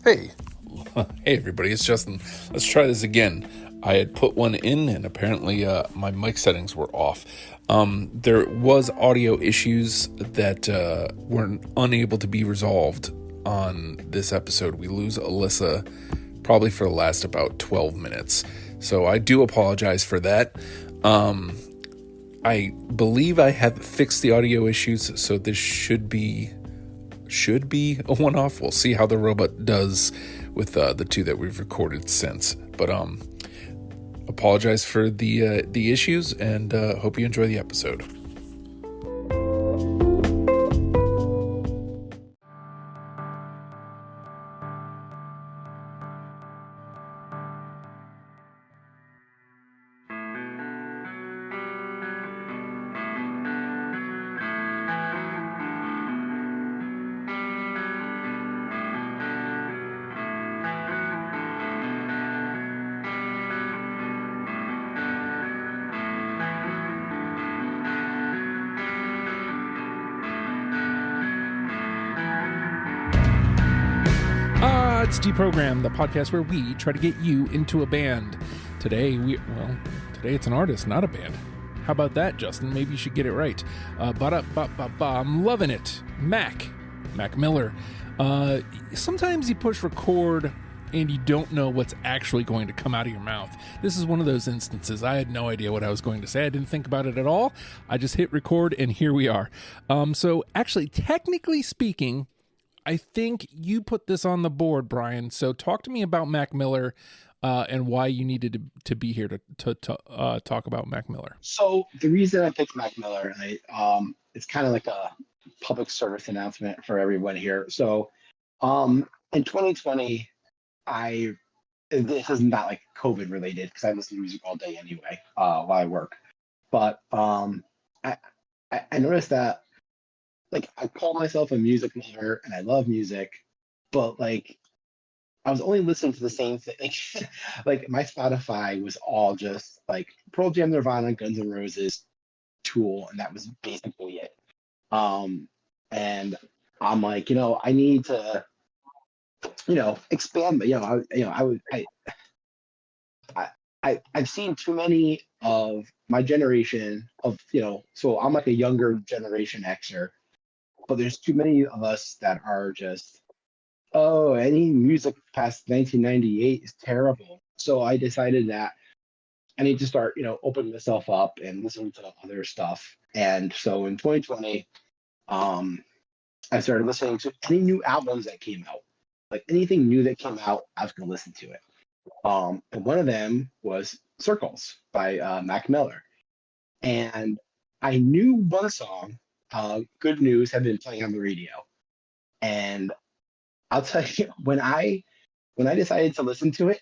Hey, hey everybody, it's Justin. Let's try this again. I had put one in and apparently my mic settings were off. There was audio issues that were unable to be resolved on this episode. We lose Alyssa probably for the last about 12 minutes. So I do apologize for that. I believe I have fixed the audio issues, so this should be a one-off. We'll see how the robot does with the two that we've recorded since. But apologize for the issues, and hope you enjoy the episode. It's Deprogram, the podcast where we try to get you into a band. Today it's an artist, not a band. How about that, Justin? Maybe you should get it right. I'm loving it. Mac Miller. Sometimes you push record and you don't know what's actually going to come out of your mouth. This is one of those instances. I had no idea what I was going to say. I didn't think about it at all. I just hit record and here we are. So actually, technically speaking, I think you put this on the board, Bryan. So talk to me about Mac Miller and why you needed to be here to talk about Mac Miller. So the reason I picked Mac Miller, it's kind of like a public service announcement for everyone here. So in 2020, this is not like COVID related because I listen to music all day anyway while I work. But I noticed that like I call myself a music lover and I love music, but like I was only listening to the same thing. Like my Spotify was all just like Pearl Jam, Nirvana, Guns N' Roses, Tool, and that was basically it. And I'm like, I need to, expand. But I've seen too many of my generation of, so I'm like a younger generation Xer, but there's too many of us that are just, oh, any music past 1998 is terrible. So I decided that I need to start, opening myself up and listening to other stuff. And so in 2020, I started listening to any new albums that came out. Like anything new that came out, I was going to listen to it. And one of them was Circles by Mac Miller. And I knew one song, Good News, had been playing on the radio. And I'll tell you, when I decided to listen to it,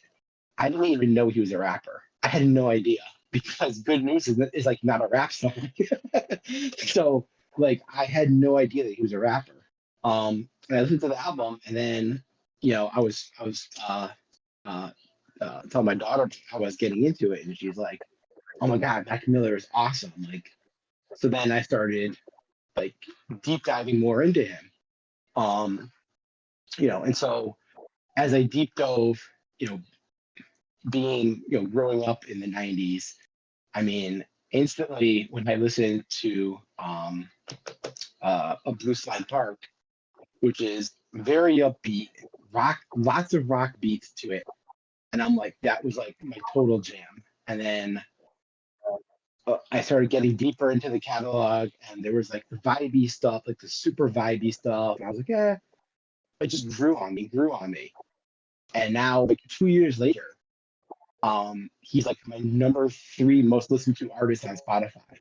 I didn't even know he was a rapper. I had no idea because Good News is like not a rap song. So like I had no idea that he was a rapper. And I listened to the album, and then I was telling my daughter how I was getting into it, and she's like, "Oh my God, Mac Miller is awesome!" Like, so then I started like deep diving more into him. And so as I deep dove, being, growing up in the 90s, I mean, instantly when I listened to a Blue Slide Park, which is very upbeat, rock, lots of rock beats to it. And I'm like, that was like my total jam. And then I started getting deeper into the catalog, and there was like the vibey stuff, like the super vibey stuff. And I was like, yeah, it just grew on me. And now, like 2 years later, he's like my number 3 most listened to artist on Spotify.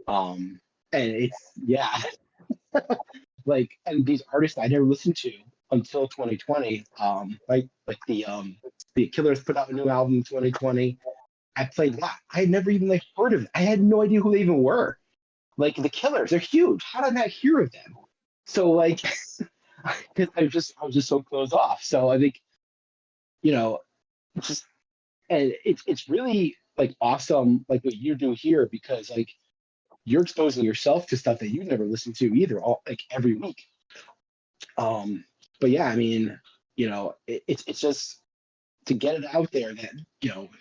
And it's like, and these artists I never listened to until 2020. Like the Killers put out a new album in 2020. I played that. I had never even like heard of it. I had no idea who they even were. Like the Killers, they're huge. How did I not hear of them? So like, because I was just so closed off. So I think, just and it's really like awesome, like what you do here, because like you're exposing yourself to stuff that you've never listened to either, all like every week. But yeah, I mean, It's just to get it out there that,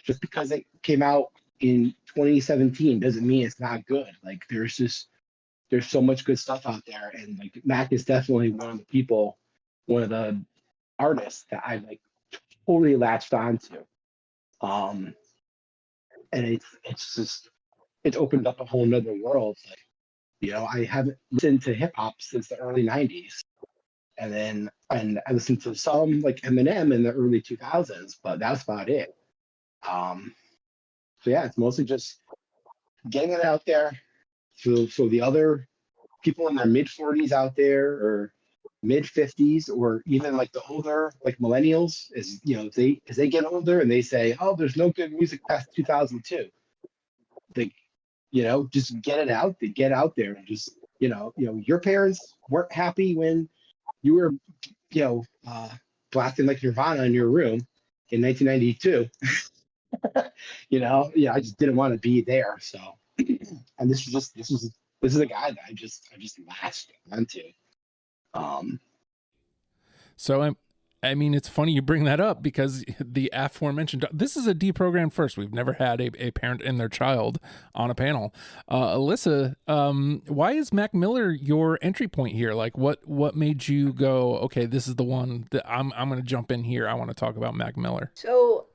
just because it came out in 2017 doesn't mean it's not good. Like there's so much good stuff out there, and like Mac is definitely one of the artists that I like totally latched onto. Um, and it's opened up a whole nother world. Like, I haven't listened to hip hop since the early '90s, and I listened to some like Eminem in the early 2000s, but that's about it. Um, so yeah, it's mostly just getting it out there. So the other people in their mid 40s out there, or mid 50s, or even like the older like millennials, is they as they get older and they say, oh, there's no good music past 2002. They just get out there, and just your parents weren't happy when you were blasting like Nirvana in your room in 1992. I just didn't want to be there. So, and this is a guy that I just latched onto. Um, So I mean, it's funny you bring that up because the aforementioned, this is a deprogrammed first. We've never had a parent and their child on a panel. Alyssa, why is Mac Miller your entry point here? Like what made you go, okay, this is the one that I'm going to jump in here. I want to talk about Mac Miller. So,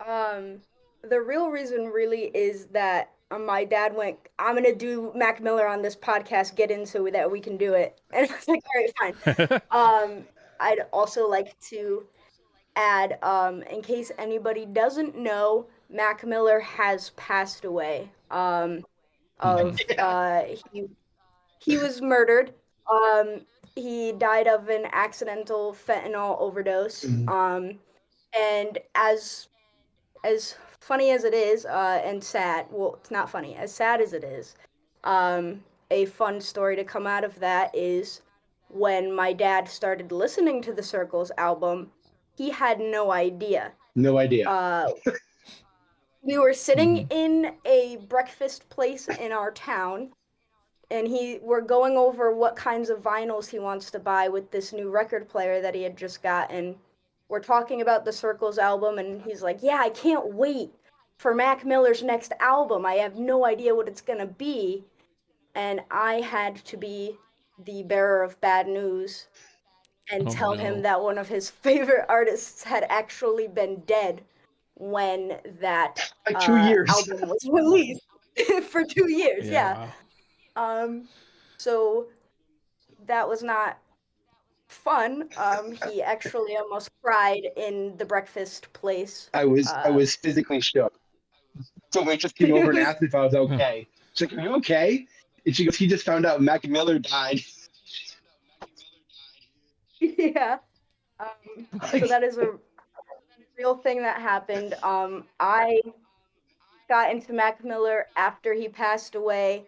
the real reason really is that my dad went, I'm gonna do Mac Miller on this podcast, get in so that we can do it. And I was like, all right, fine. I'd also like to add, in case anybody doesn't know, Mac Miller has passed away. Of yeah. he was murdered. Um, he died of an accidental fentanyl overdose. And as funny as it is, and sad, well, it's not funny, as sad as it is, a fun story to come out of that is when my dad started listening to the Circles album, he had no idea. No idea. We were sitting in a breakfast place in our town, and we're going over what kinds of vinyls he wants to buy with this new record player that he had just got, and we're talking about the Circles album, and he's like, yeah, I can't wait for Mac Miller's next album. I have no idea what it's gonna be. And I had to be the bearer of bad news and tell him that one of his favorite artists had actually been dead when that Like 2 years. album was released. For 2 years, yeah. Wow. So that was not fun. He actually almost cried in the breakfast place. I was physically shook. So waitress came over and asked if I was okay. She's like, "Are you okay?" And she goes, "He just found out Mac Miller died." Yeah. So that is a real thing that happened. I got into Mac Miller after he passed away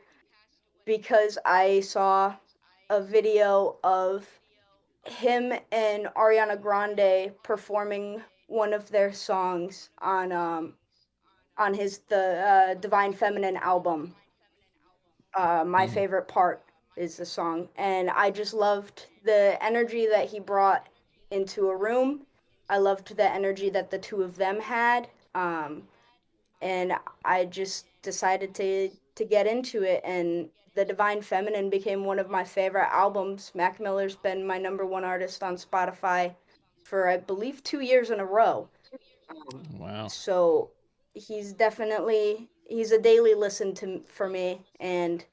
because I saw a video of him and Ariana Grande performing one of their songs on the Divine Feminine album. My favorite part is the song, and I just loved the energy that he brought into a room. I loved the energy that the two of them had, and I just decided to get into it. And the Divine Feminine became one of my favorite albums. Mac Miller's been my #1 artist on Spotify for, I believe, 2 years in a row. Wow. So he's a daily listen for me, and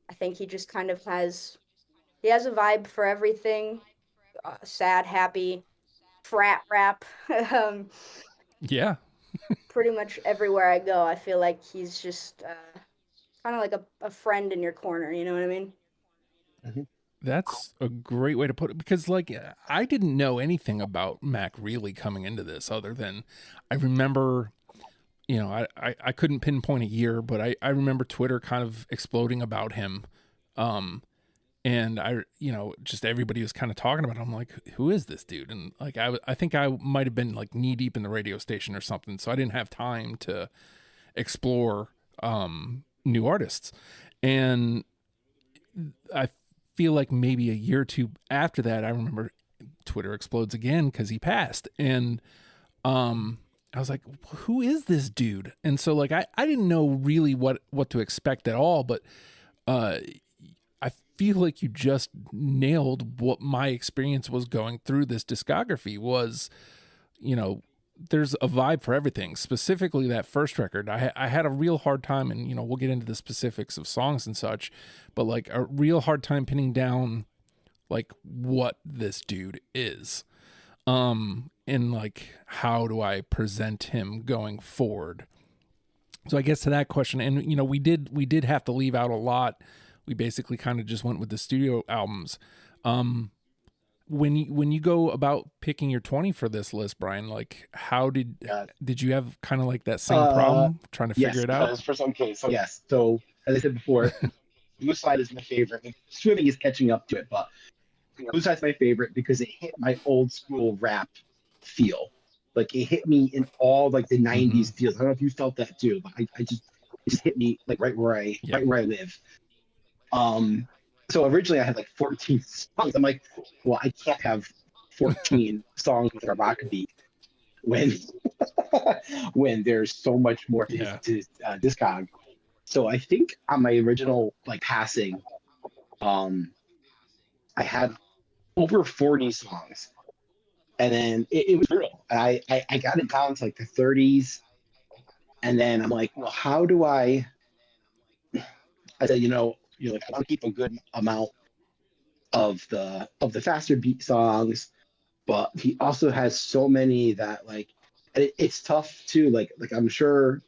I think he just kind of has a vibe for everything, sad, happy, frat rap. Yeah. Pretty much everywhere I go, I feel like he's just kind of like a friend in your corner. You know what I mean? That's a great way to put it, because like I didn't know anything about Mac really coming into this other than I remember, I couldn't pinpoint a year, but I remember Twitter kind of exploding about him. And just everybody was kind of talking about it. I'm like, who is this dude? And like, I think I might've been like knee deep in the radio station or something. So I didn't have time to explore, new artists. And I feel like maybe a year or two after that, I remember Twitter explodes again because he passed. And I was like, who is this dude? And so like I didn't know really what to expect at all, but I feel like you just nailed what my experience was going through this discography was, you know, there's a vibe for everything. Specifically that first record, I had a real hard time, and, you know, we'll get into the specifics of songs and such, but like a real hard time pinning down like what this dude is. And like, how do I present him going forward? So I guess to that question, and, you know, we did have to leave out a lot. We basically kind of just went with the studio albums. When you go about picking your 20 for this list, Bryan, like how did you have kind of like that same problem trying to figure it out? Yes, for some case. So yes. So as I said before, Blue Slide is my favorite. Swimming is catching up to it, but Blue Side's my favorite because it hit my old school rap feel. Like it hit me in all like the 90s feels. I don't know if you felt that too, but I just it just hit me like right where I live. So originally I had like 14 songs. I'm like, well, I can't have 14 songs with a rock beat when when there's so much more to discog. So I think on my original like passing, I had over 40 songs, and then it was real. And I got it down to like the 30s, and then I'm like, well, how do I said, like I want to keep a good amount of the faster beat songs, but he also has so many that like it's tough too. Like I'm sure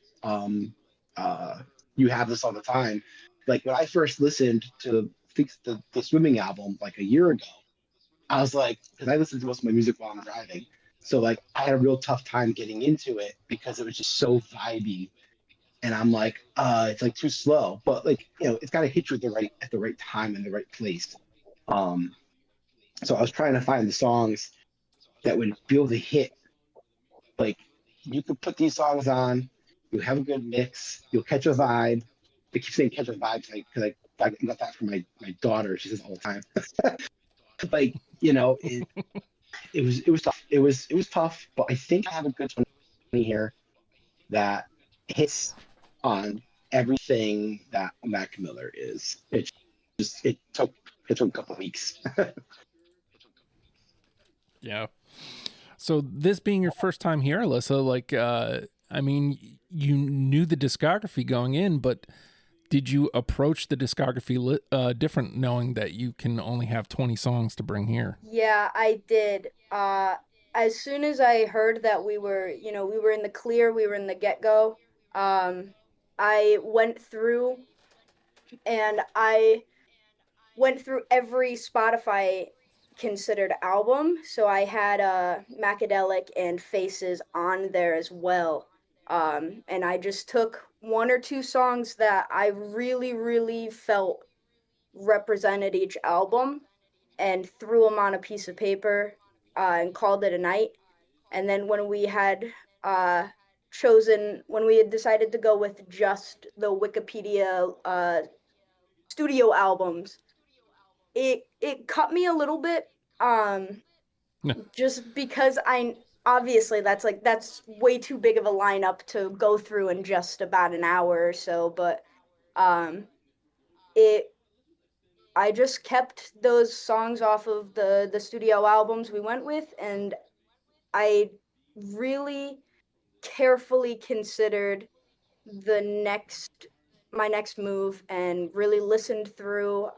you have this all the time. Like when I first listened to the swimming album like a year ago, I was like, because I listened to most of my music while I'm driving, so like I had a real tough time getting into it because it was just so vibey. And I'm like, it's like too slow, but like, it's got to hit you at the right time and the right place. So I was trying to find the songs that would feel the hit. Like you could put these songs on, you have a good mix, you'll catch a vibe. I keep saying catch a vibe because I got that from my daughter. She says it all the time. Like, it was tough. It was tough, but I think I have a good 20 here that hits on everything that Mac Miller is. It took a couple of weeks. Yeah. So this being your first time here, Alyssa, like, I mean, you knew the discography going in, but did you approach the discography different, knowing that you can only have 20 songs to bring here? Yeah, I did. As soon as I heard that we were in the clear, we were in the get-go, I went through I went through every Spotify considered album. So I had Macadelic and Faces on there as well. And I just took one or two songs that I really, really felt represented each album and threw them on a piece of paper and called it a night. And then uh, when we had decided to go with just the Wikipedia studio albums, it cut me a little bit, just because I obviously that's way too big of a lineup to go through in just about an hour or so, but um, it I just kept those songs off of the studio albums we went with, and I really carefully considered the next my next move and really listened through.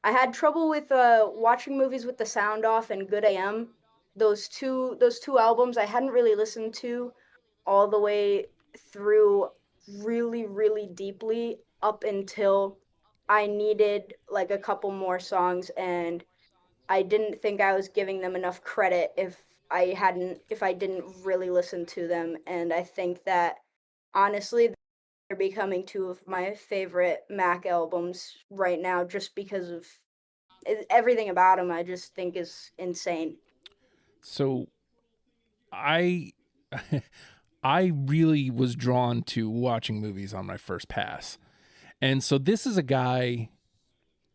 I had trouble with watching movies with the sound off and Good AM. Those two albums I hadn't really listened to all the way through really, really deeply up until I needed like a couple more songs, and I didn't think I was giving them enough credit if I didn't really listen to them. And I think that honestly they're becoming two of my favorite Mac albums right now just because of everything about them. I just think is insane. So I I really was drawn to watching movies on my first pass. And so this is a guy,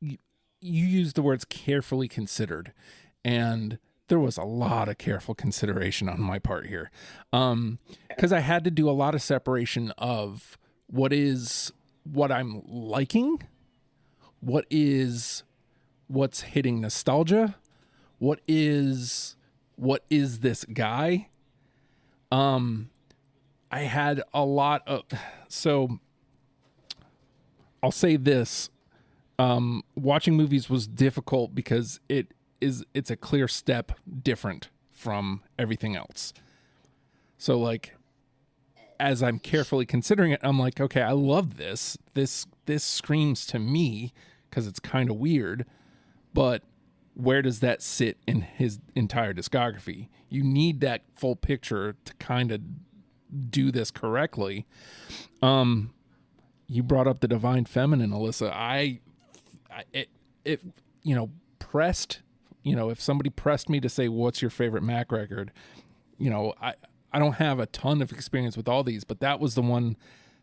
you use the words carefully considered. And there was a lot of careful consideration on my part here. Because I had to do a lot of separation of what I'm liking, what's hitting nostalgia, what is this guy. I had a lot of, so I'll say this, watching movies was difficult because it's a clear step different from everything else. So like, as I'm carefully considering it, I'm like, okay, I love this. This screams to me because it's kind of weird, but where does that sit in his entire discography? You need that full picture to kind of do this correctly. You brought up the Divine Feminine, Alyssa. If somebody pressed me to say, what's your favorite Mac record? I don't have a ton of experience with all these, but that was the one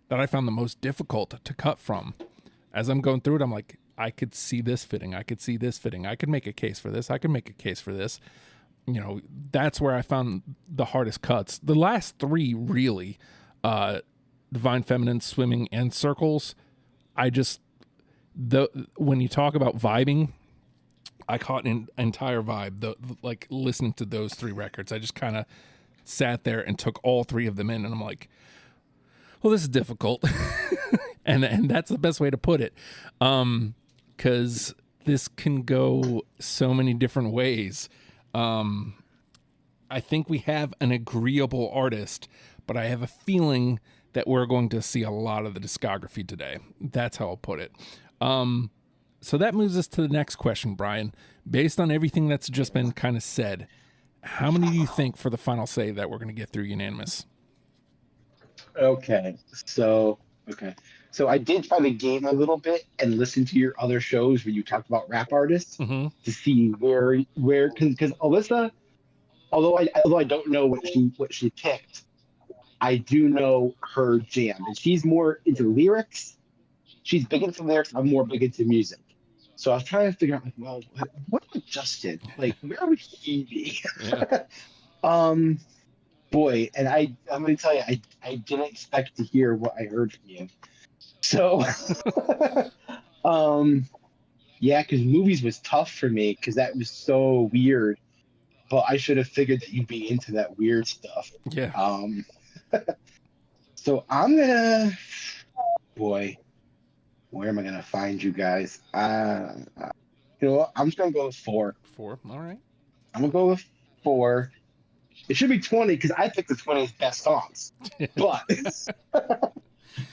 that I found the most difficult to cut from. As I'm going through it, I'm like, I could see this fitting. I could see this fitting. I could make a case for this. I could make a case for this. That's where I found the hardest cuts. The last three, really, Divine Feminine, Swimming, and Circles, when you talk about vibing, I caught an entire vibe, like listening to those three records. I just kind of sat there and took all three of them in, and I'm like, well, this is difficult. and that's the best way to put it. Because this can go so many different ways. I think we have an agreeable artist, but I have a feeling that we're going to see a lot of the discography today. That's how I'll put it. So that moves us to the next question, Bryan. Based on everything that's just been kind of said, how many do you think for the final say that we're going to get through unanimous? Okay. So I did try to game a little bit and listen to your other shows where you talked about rap artists to see where because Alyssa, although I don't know what she picked, I do know her jam, and she's more into lyrics. She's big into lyrics. I'm more big into music. So I was trying to figure out, like, well, what about Justin? Like, where would he be? Yeah. Boy, and I'm going to tell you, I didn't expect to hear what I heard from you. So, yeah, because movies was tough for me because that was so weird. But I should have figured that you'd be into that weird stuff. Yeah. So I'm gonna, boy, where am I gonna find you guys? You know what? I'm just gonna go with 4. 4. All right. I'm gonna go with 4. It should be 20 because I picked the 20 best songs. But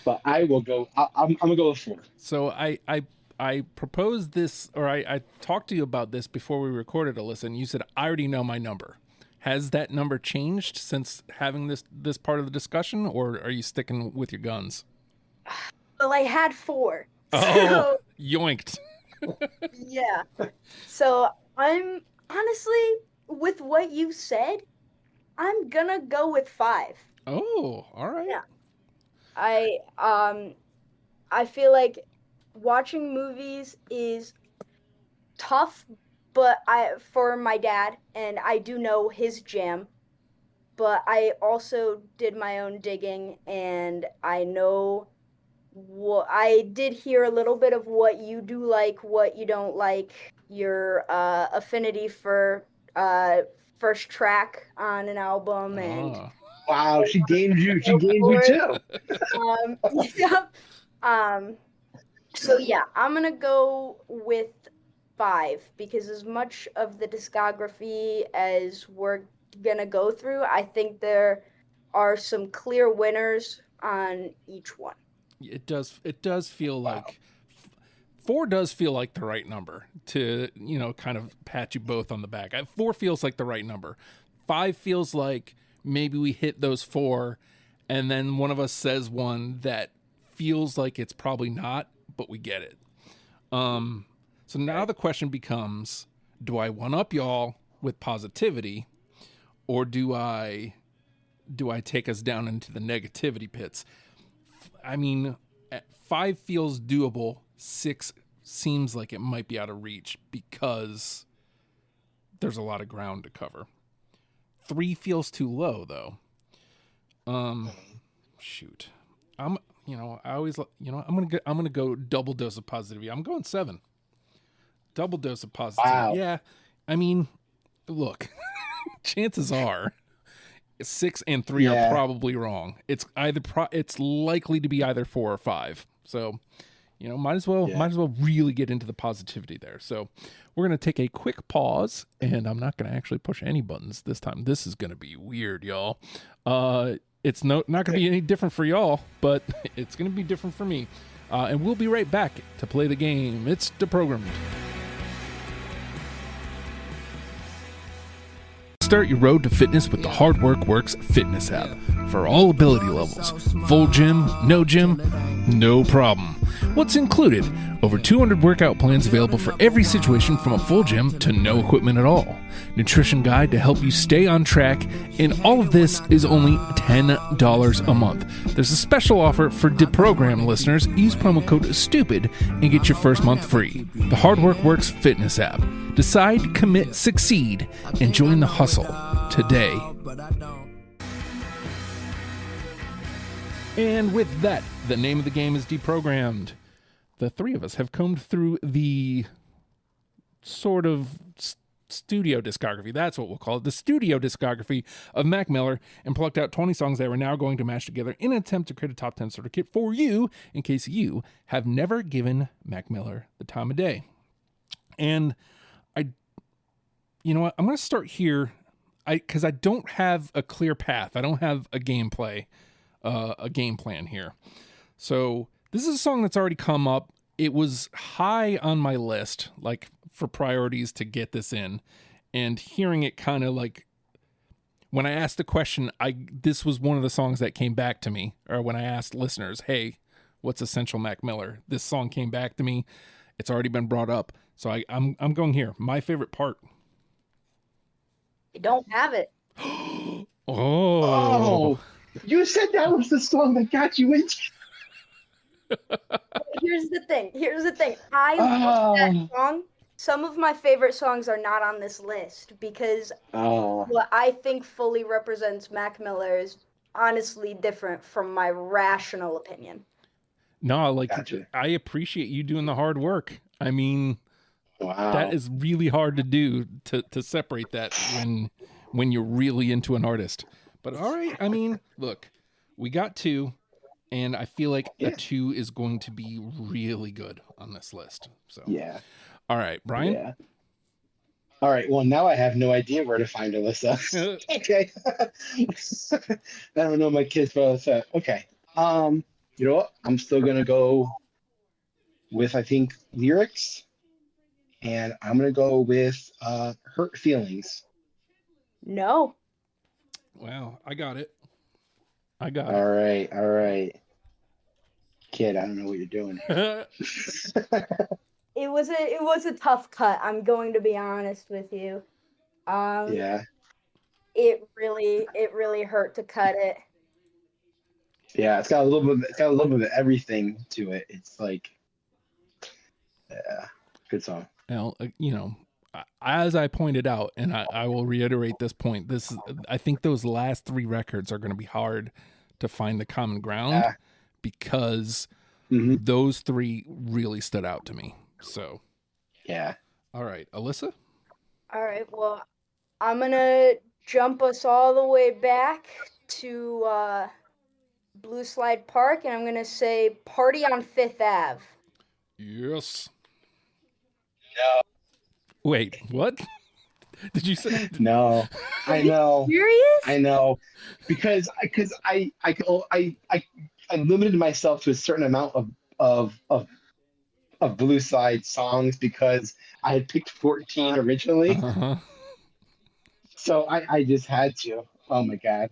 but I will go. I'm gonna go with 4. So I proposed this, or I talked to you about this before we recorded, Alyssa, and you said, I already know my number. Has that number changed since having this part of the discussion, or are you sticking with your guns? Well, I had 4. Oh, yoinked. Yeah. So I'm honestly, with what you said, I'm gonna go with 5. Oh, all right. Yeah. I feel like watching movies is tough, but for my dad, and I do know his jam, but I also did my own digging, and I know I did hear a little bit of what you do like, what you don't like, your affinity for first track on an album, and wow, she gamed you. She gamed you too. Yeah. So yeah, I'm gonna go with 5 because as much of the discography as we're gonna go through, I think there are some clear winners on each one. It does feel like 4 does feel like the right number to, kind of pat you both on the back. 4 feels like the right number. 5 feels like maybe we hit those 4 and then one of us says one that feels like it's probably not, but we get it. So now the question becomes, do I one up y'all with positivity, or do I take us down into the negativity pits? I mean, 5 feels doable. 6 seems like it might be out of reach because there's a lot of ground to cover. 3 feels too low though. Shoot. I'm gonna go double dose of positivity. I'm going 7. Double dose of positivity. Wow. Yeah. I mean, look, chances are 6 and 3 are probably wrong. It's either it's likely to be either 4 or 5. So, might as well really get into the positivity there. So, we're going to take a quick pause, and I'm not going to actually push any buttons this time. This is going to be weird, y'all. It's not going to be any different for y'all, but it's going to be different for me. And we'll be right back to play the game. It's deprogrammed. Start your road to fitness with the Hard Work Works fitness app. For all ability levels, full gym, no problem. What's included? Over 200 workout plans available for every situation from a full gym to no equipment at all. Nutrition guide to help you stay on track, and all of this is only $10 a month. There's a special offer for Deprogram listeners. Use promo code STUPID and get your first month free. The Hard Work Works fitness app. Decide, commit, succeed, and join the hustle today. And with that, the name of the game is Deprogrammed. The 3 of us have combed through the sort of studio discography. That's what we'll call it. The studio discography of Mac Miller, and plucked out 20 songs that we're now going to mash together in an attempt to create a top 10 starter kit for you in case you have never given Mac Miller the time of day. And you know what? I'm going to start here because I don't have a clear path. I don't have a game plan here. So this is a song that's already come up. It was high on my list, like for priorities to get this in, and hearing it kind of like when I asked the question, this was one of the songs that came back to me, or when I asked listeners, hey, what's Essential Mac Miller? This song came back to me. It's already been brought up. So I'm going here. My favorite part. You don't have it. Oh, you said that was the song that got you into. Here's the thing. I love that song. Some of my favorite songs are not on this list because what I think fully represents Mac Miller is honestly different from my rational opinion. No, like Gotcha. I appreciate you doing the hard work. I mean, wow, that is really hard to do to separate that when you're really into an artist. But all right, I mean, look, we got 2, and I feel like a 2 is going to be really good on this list. So yeah. All right, Bryan. Yeah. All right. Well, now I have no idea where to find Alyssa. Okay. I don't know my kids, but Alyssa. Okay. You know what? I'm still gonna go with I think lyrics, and I'm gonna go with hurt feelings. No. Wow, I got it. All right. Kid, I don't know what you're doing. It was a tough cut. I'm going to be honest with you. Yeah. It really hurt to cut it. Yeah, it's got a little bit of everything to it. It's like, yeah, good song. Well, as I pointed out, and I will reiterate this point, I think those last 3 records are going to be hard to find the common ground because those 3 really stood out to me. So, yeah. All right, Alyssa? All right, well, I'm going to jump us all the way back to Blue Slide Park, and I'm going to say Party on 5th Ave. Yes. No. Wait, what? Did you say? No. I know. Serious? I know. Because I limited myself to a certain amount of Blue Slide songs because I had picked 14 originally. Uh-huh. So I just had to. Oh my God.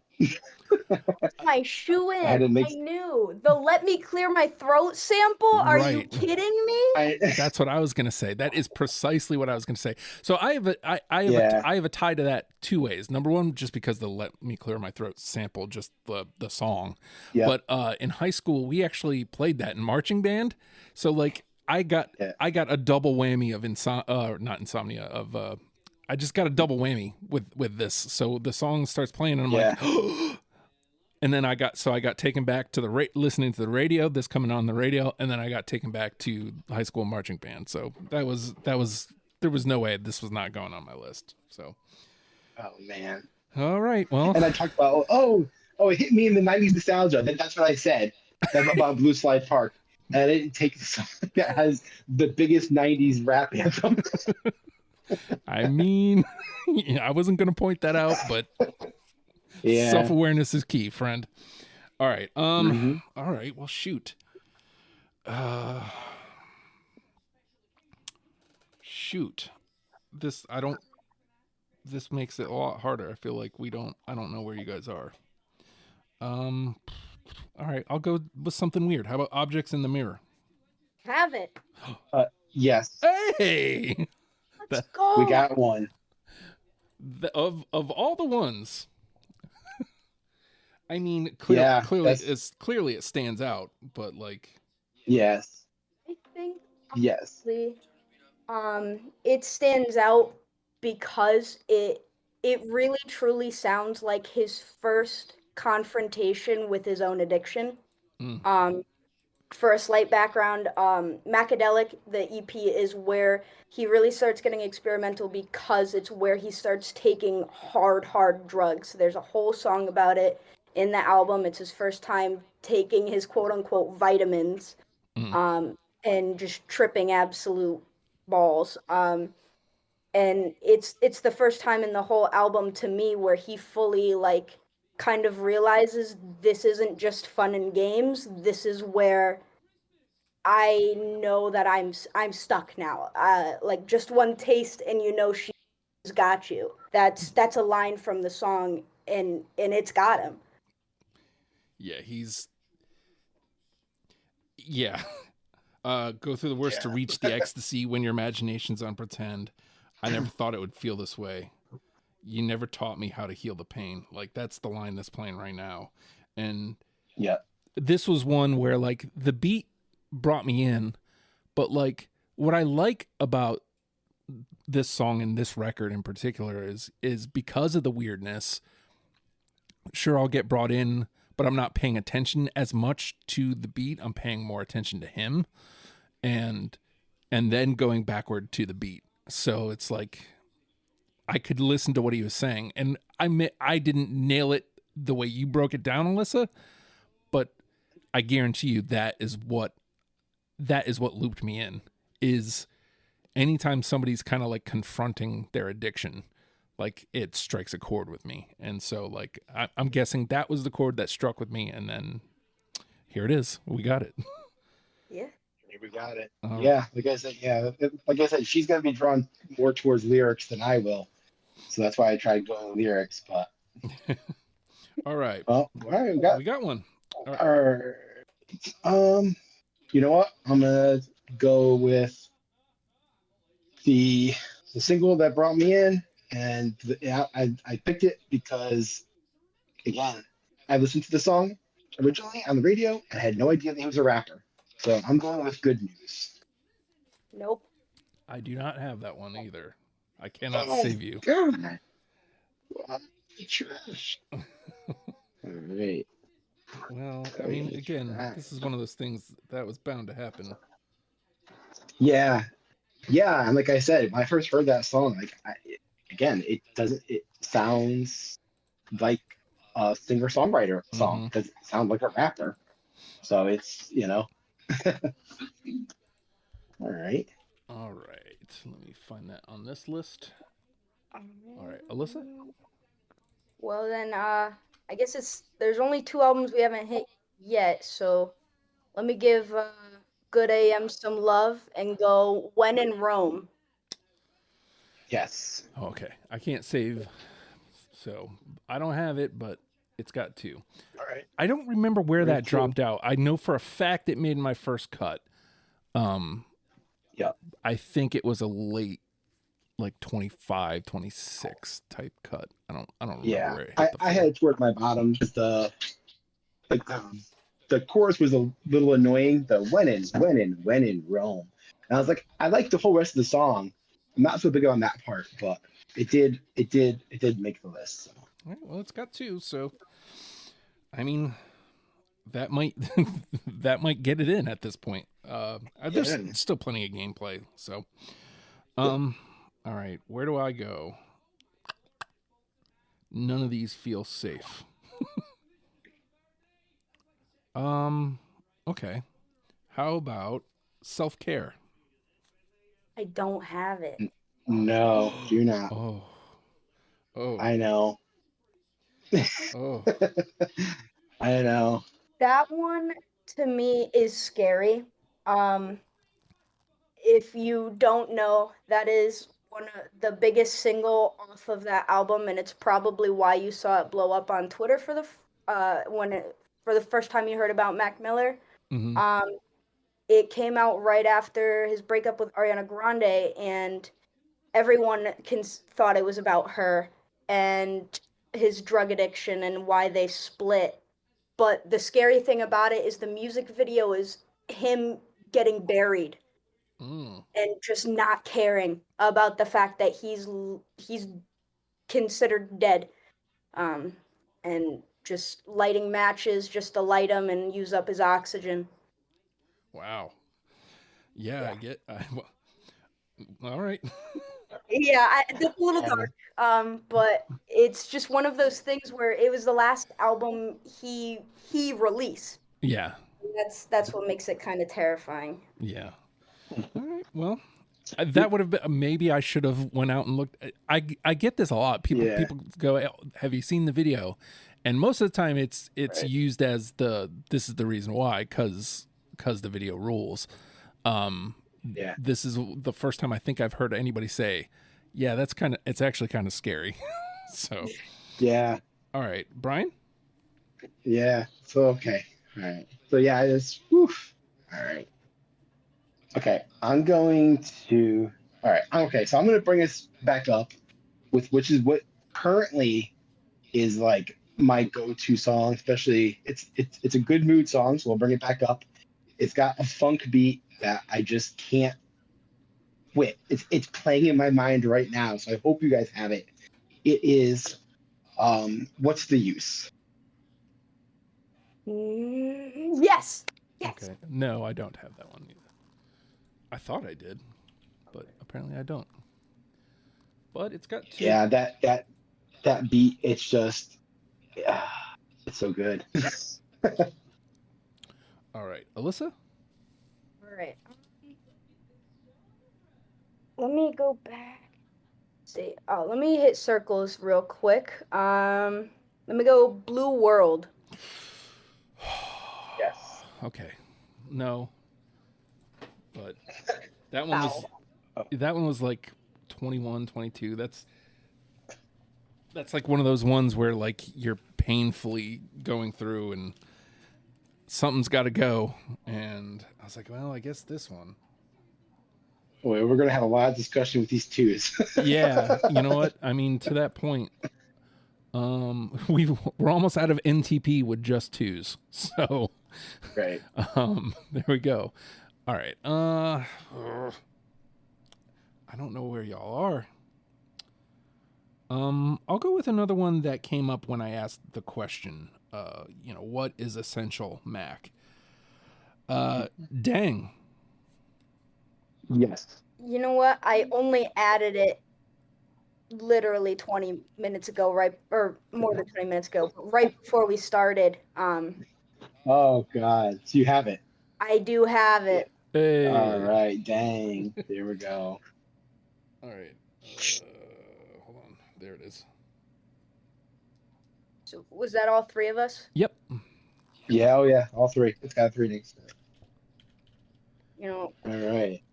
My shoe in. I make... knew. The Let Me Clear My Throat sample? Are you kidding me? That's what I was going to say. That is precisely what I was going to say. So I have a tie to that 2 ways. Number one, just because the Let Me Clear My Throat sample, just the song. Yep. But in high school, we actually played that in marching band. So like I got a double whammy of I just got a double whammy with this. So the song starts playing, and I'm like, and then I got taken back to listening to the radio. This coming on the radio, and then I got taken back to high school marching band. So that was there was no way this was not going on my list. So, oh man. All right, well, and I talked about it hit me in the '90s nostalgia. That's what I said. That's about Blue Slide Park, and I didn't take the song that has the biggest '90s rap anthem. I mean, I wasn't going to point that out, but yeah, self-awareness is key, friend. All right. All right. Well, shoot. Shoot. This makes it a lot harder. I feel like I don't know where you guys are. All right. I'll go with something weird. How about Objects in the Mirror? Have it. Yes. Hey! Let's go. We got one. Of all the ones, I mean, clearly it stands out, but like, yes, I think yes, it stands out because it really truly sounds like his first confrontation with his own addiction. For a slight background, Macadelic, the EP, is where he really starts getting experimental because it's where he starts taking hard drugs. There's a whole song about it in the album. It's his first time taking his quote-unquote vitamins, and just tripping absolute balls. And it's the first time in the whole album to me where he fully, like, kind of realizes this isn't just fun and games. This is where I know that I'm stuck now. Like, just one taste and you know she's got you. That's a line from the song, and it's got him. Yeah, go through the worst to reach the ecstasy when your imagination's on pretend. I never thought it would feel this way. You never taught me how to heal the pain. Like, that's the line that's playing right now. And this was one where, like, the beat brought me in, but, like, what I like about this song and this record in particular is because of the weirdness. Sure, I'll get brought in, but I'm not paying attention as much to the beat. I'm paying more attention to him, and then going backward to the beat. So it's like I could listen to what he was saying, and I didn't nail it the way you broke it down, Alyssa, but I guarantee you that is what looped me in. Is anytime somebody's kind of like confronting their addiction, like, it strikes a chord with me. And so, like, I'm guessing that was the chord that struck with me, and here it is. We got it. Yeah. We got it. Like I said, she's gonna be drawn more towards lyrics than I will, so that's why I tried going lyrics. But all right. Well, all right, we got one. All right. You know what? I'm gonna go with the single that brought me in, and I picked it because, again, I listened to the song originally on the radio and I had no idea that he was a rapper. So I'm going with Good News. Nope. I do not have that one either. I cannot save you. God. Well, trash. All right. Well, I mean, again, this is one of those things that was bound to happen. Yeah. And like I said, when I first heard that song, like, it sounds like a singer-songwriter song. It doesn't sound like a rapper. So it's, All right. Let me find that on this list. All right, Alyssa? Well, then, I guess there's only 2 albums we haven't hit yet, so let me give Good AM some love and go When in Rome. Yes. Okay, I can't save, so I don't have it, but it's got 2. All right. I don't remember where that dropped out. I know for a fact it made my first cut. I think it was a late, like 25, 26 type cut. I don't remember where it hit. I had it toward my bottom. Just the chorus was a little annoying. The when in Rome. And I was like, I like the whole rest of the song, I'm not so big on that part, but it did make the list. So. All right, well, it's got 2, so I mean, that might that might get it in at this point. There's still plenty of gameplay, so all right, where do I go? None of these feel safe. Okay. How about self-care? I don't have it. No, do not. Oh. I know. Oh. I know. That one to me is scary. If you don't know, that is one of the biggest single off of that album, and it's probably why you saw it blow up on Twitter for the first time you heard about Mac Miller. Mm-hmm. It came out right after his breakup with Ariana Grande, and everyone thought it was about her and his drug addiction and why they split. But the scary thing about it is the music video is him getting buried and just not caring about the fact that he's considered dead, and just lighting matches just to light him and use up his oxygen. Wow. Yeah. I get. Well, all right. Yeah, it's a little dark, but it's just one of those things where it was the last album he released. Yeah. That's what makes it kind of terrifying. Yeah. All right. Well, that would have been, maybe I should have went out and looked. I get this a lot. People go, "Have you seen the video?" And most of the time, it's used as this is the reason why, because the video rules. This is the first time I think I've heard anybody say, "Yeah, it's actually kind of scary." So. Yeah. All right, Bryan. Yeah. So okay. All right. So yeah, it's. Woof. All right. Okay, I'm going to. All right. Okay, so I'm going to bring us back up with which is what currently is like my go-to song. Especially, it's a good mood song, so we'll bring it back up. It's got a funk beat that I just can't quit. It's playing in my mind right now, so I hope you guys have it. It is, What's the Use? Yes. Okay. No, I don't have that one either. I thought I did, but apparently I don't. But it's got 2. Yeah, that beat. It's just, it's so good. All right, Alyssa. All right. Let me go back. See. Oh, let me hit circles real quick. Let me go Blue World. Yes. Okay. No. But that one was like 21, 22. That's like one of those ones where like you're painfully going through and something's got to go. And I was like, well, I guess this one. Boy, we're going to have a lot of discussion with these twos. Yeah. You know what? I mean, to that point, we're almost out of NTP with just 2s. So, right. There we go. All right. I don't know where y'all are. I'll go with another one that came up when I asked the question. What is essential Mac? Dang. Yes. You know what? I only added it literally 20 minutes ago, right? Or more than 20 minutes ago, right before we started. Oh God. So you have it. I do have it. Hey. All right. Dang. There we go. All right. Hold on. There it is. So was that all 3 of us? Yep. Yeah. Oh yeah. All 3. It's got 3 names. All right.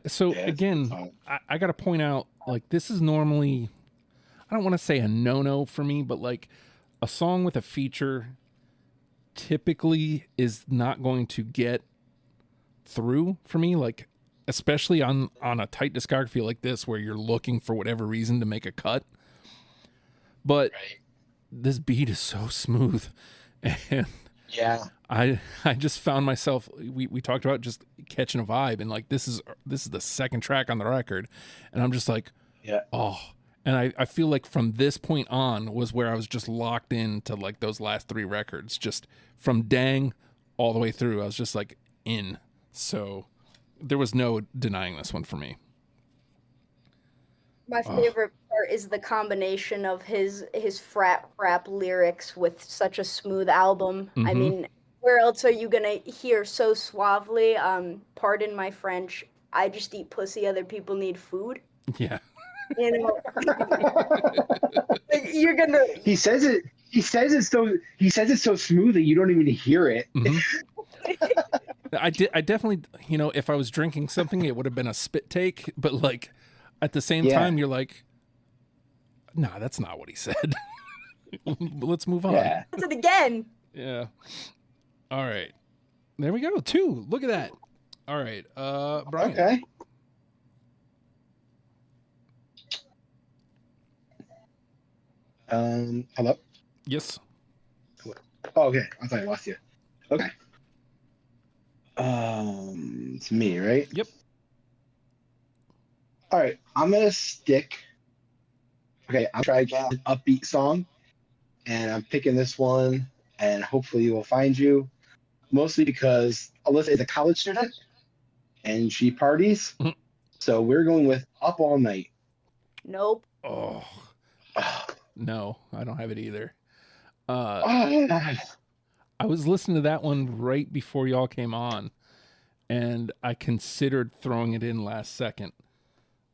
So again, I got to point out, like, this is normally, I don't want to say a no-no for me, but like a song with a feature typically is not going to get through for me, like especially on a tight discography like this where you're looking for whatever reason to make a cut. But this beat is so smooth, and Yeah. I just found myself, we talked about just catching a vibe, and like this is the second track on the record, and I'm just like, Yeah. oh. And I feel like from this point on was where I was just locked into like those last three records, just from Dang all the way through. I was just like in. So there was no denying this one for me. My favorite part is the combination of his frat rap lyrics with such a smooth album. I Mhm. mean, where else are you gonna hear so suavely? Pardon my French. I just eat pussy. Other people need food. Yeah. You know, like, you're gonna. He says it. He says it so. He says it so smooth that you don't even hear it. Mhm. I definitely, if I was drinking something, it would have been a spit take, but like at the same Yeah. time, you're like, nah, that's not what he said. Let's move on. Yeah. Does it again. Yeah. All right. There we go. 2. Look at that. All right. Bryan. Okay. Hello. Yes. Oh, okay. I thought I lost you. Okay. It's me, right? Yep. All right. I'm gonna stick. Okay, I'll try again an upbeat song, and I'm picking this one, and hopefully it will find you. Mostly because Alyssa is a college student, and she parties. Mhm. So we're going with "Up All Night." Nope. Oh, Oh, no, I don't have it either. oh, I was listening to that one right before y'all came on, and I considered throwing it in last second.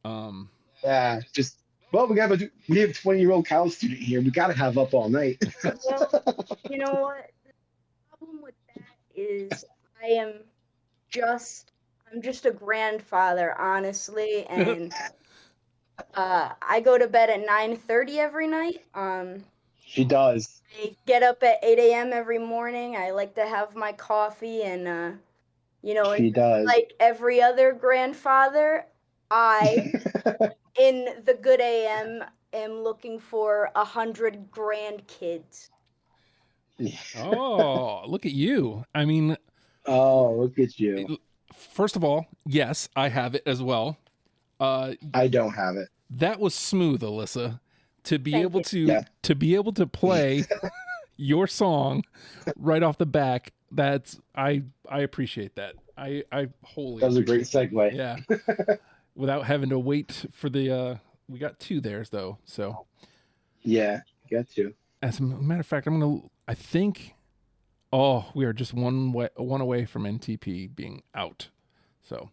yeah. Just well, we have a 20-year-old college student here. We got to have "Up All Night." Well, you know what? The problem with that is I'm just a grandfather, honestly, and I go to bed at 9:30 every night. She does. I get up at 8 a.m. every morning. I like to have my coffee, and She and does. like every other grandfather, I, in the good AM, am looking for 100 grandkids. Oh, look at you. I mean, Oh, look at you. first of all, yes, I have it as well. I don't have it. That was smooth, Alyssa. To be Thank able you. to Yeah. to be able to play your song right off the back, I appreciate that. I wholly That was a great appreciate segue. Yeah. Without having to wait for the we got 2 theirs though. So Yeah, got to. as a matter of fact, I think we are just one away from NTP being out. So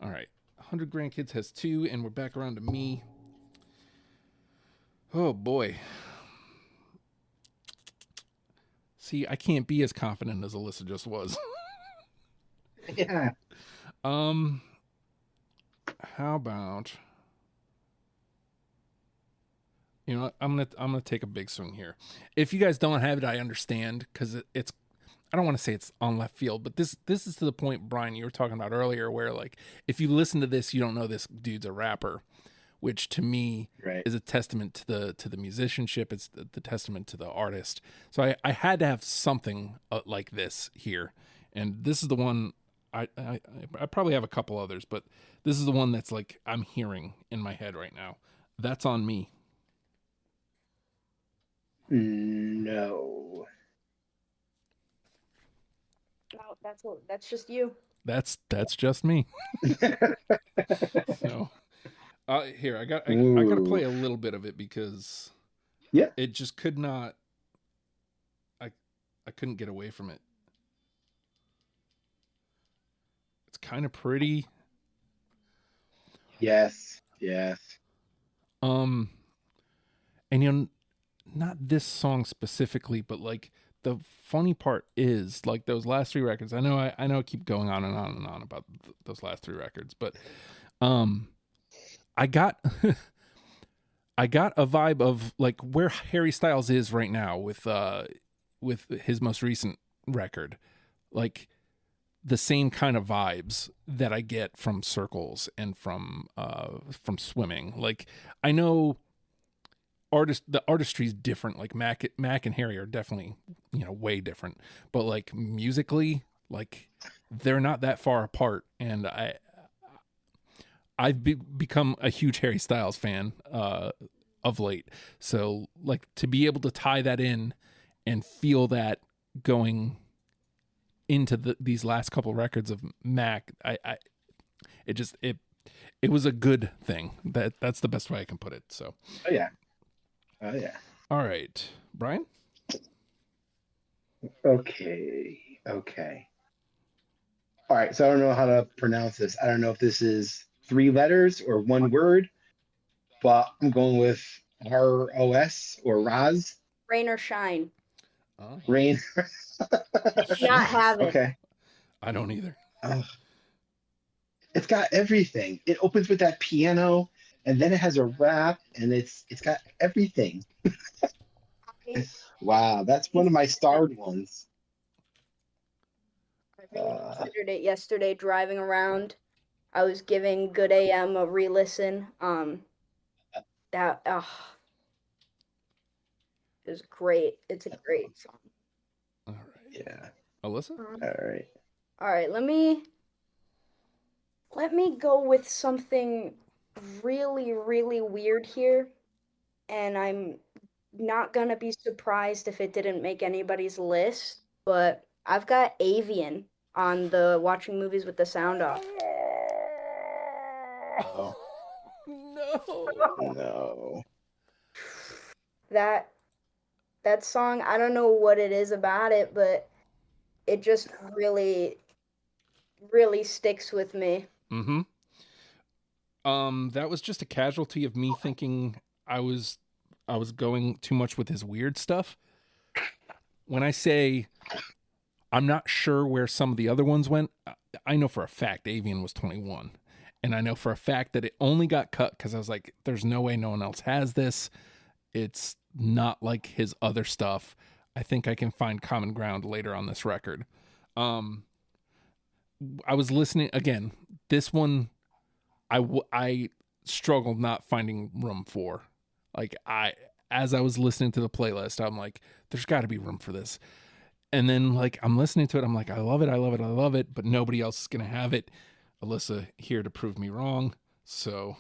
all right. 100 Grandkids has 2, and we're back around to me. Oh boy. See, I can't be as confident as Alyssa just was. Yeah. How about what? I'm gonna take a big swing here. If you guys don't have it, I understand because it's. I don't want to say it's on left field, but this is to the point, Bryan, you were talking about earlier, where like if you listen to this, you don't know this dude's a rapper, which to me Right. is a testament to the musicianship. It's the testament to the artist. So I had to have something like this here, and this is the one. I probably have a couple others, but this is the one that's like I'm hearing in my head right now. That's on me. No. No, that's just you. That's just me. So here I got to play a little bit of it because Yeah. it just could not. I couldn't get away from it. It's kind of pretty. Yes. Yes. And not this song specifically, but like the funny part is like those last 3 records. I know I keep going on and on and on about those last 3 records, but I got I got a vibe of like where Harry Styles is right now with his most recent record. Like the same kind of vibes that I get from Circles and from Swimming. Like I know the artistry is different. Like Mac and Harry are definitely, way different, but like musically, like they're not that far apart. And I've become a huge Harry Styles fan of late. So like to be able to tie that in and feel that going into these last couple records of Mac, it was a good thing. That's the best way I can put it. So. Oh yeah. All right, Bryan. Okay. All right. So I don't know how to pronounce this. I don't know if this is 3 letters or 1 word, but I'm going with ROS or Roz. Rain or shine. Oh. Rain. Not have it. Okay. I don't either. It's got everything. It opens with that piano, and then it has a rap, and it's got everything. Wow, that's one of my starred ones. I really considered it yesterday driving around. I was giving Good AM a re-listen. It was great. It's a great song. All right. Yeah. Alyssa? All right, let me go with something really, really weird here. And I'm not gonna be surprised if it didn't make anybody's list, but I've got Avian on the watching movies with the sound off. Oh. No. That song, I don't know what it is about it, but it just really, really sticks with me. Mm-hmm. That was just a casualty of me thinking I was going too much with his weird stuff. When I say I'm not sure where some of the other ones went, I know for a fact Avian was 21. And I know for a fact that it only got cut because I was like, there's no way no one else has this. It's not like his other stuff. I think I can find common ground later on this record. I was listening again. This one, I struggled not finding room for. Like as I was listening to the playlist, I'm like, there's got to be room for this. And then like I'm listening to it, I'm like, I love it, but nobody else is gonna have it. Alyssa here to prove me wrong. So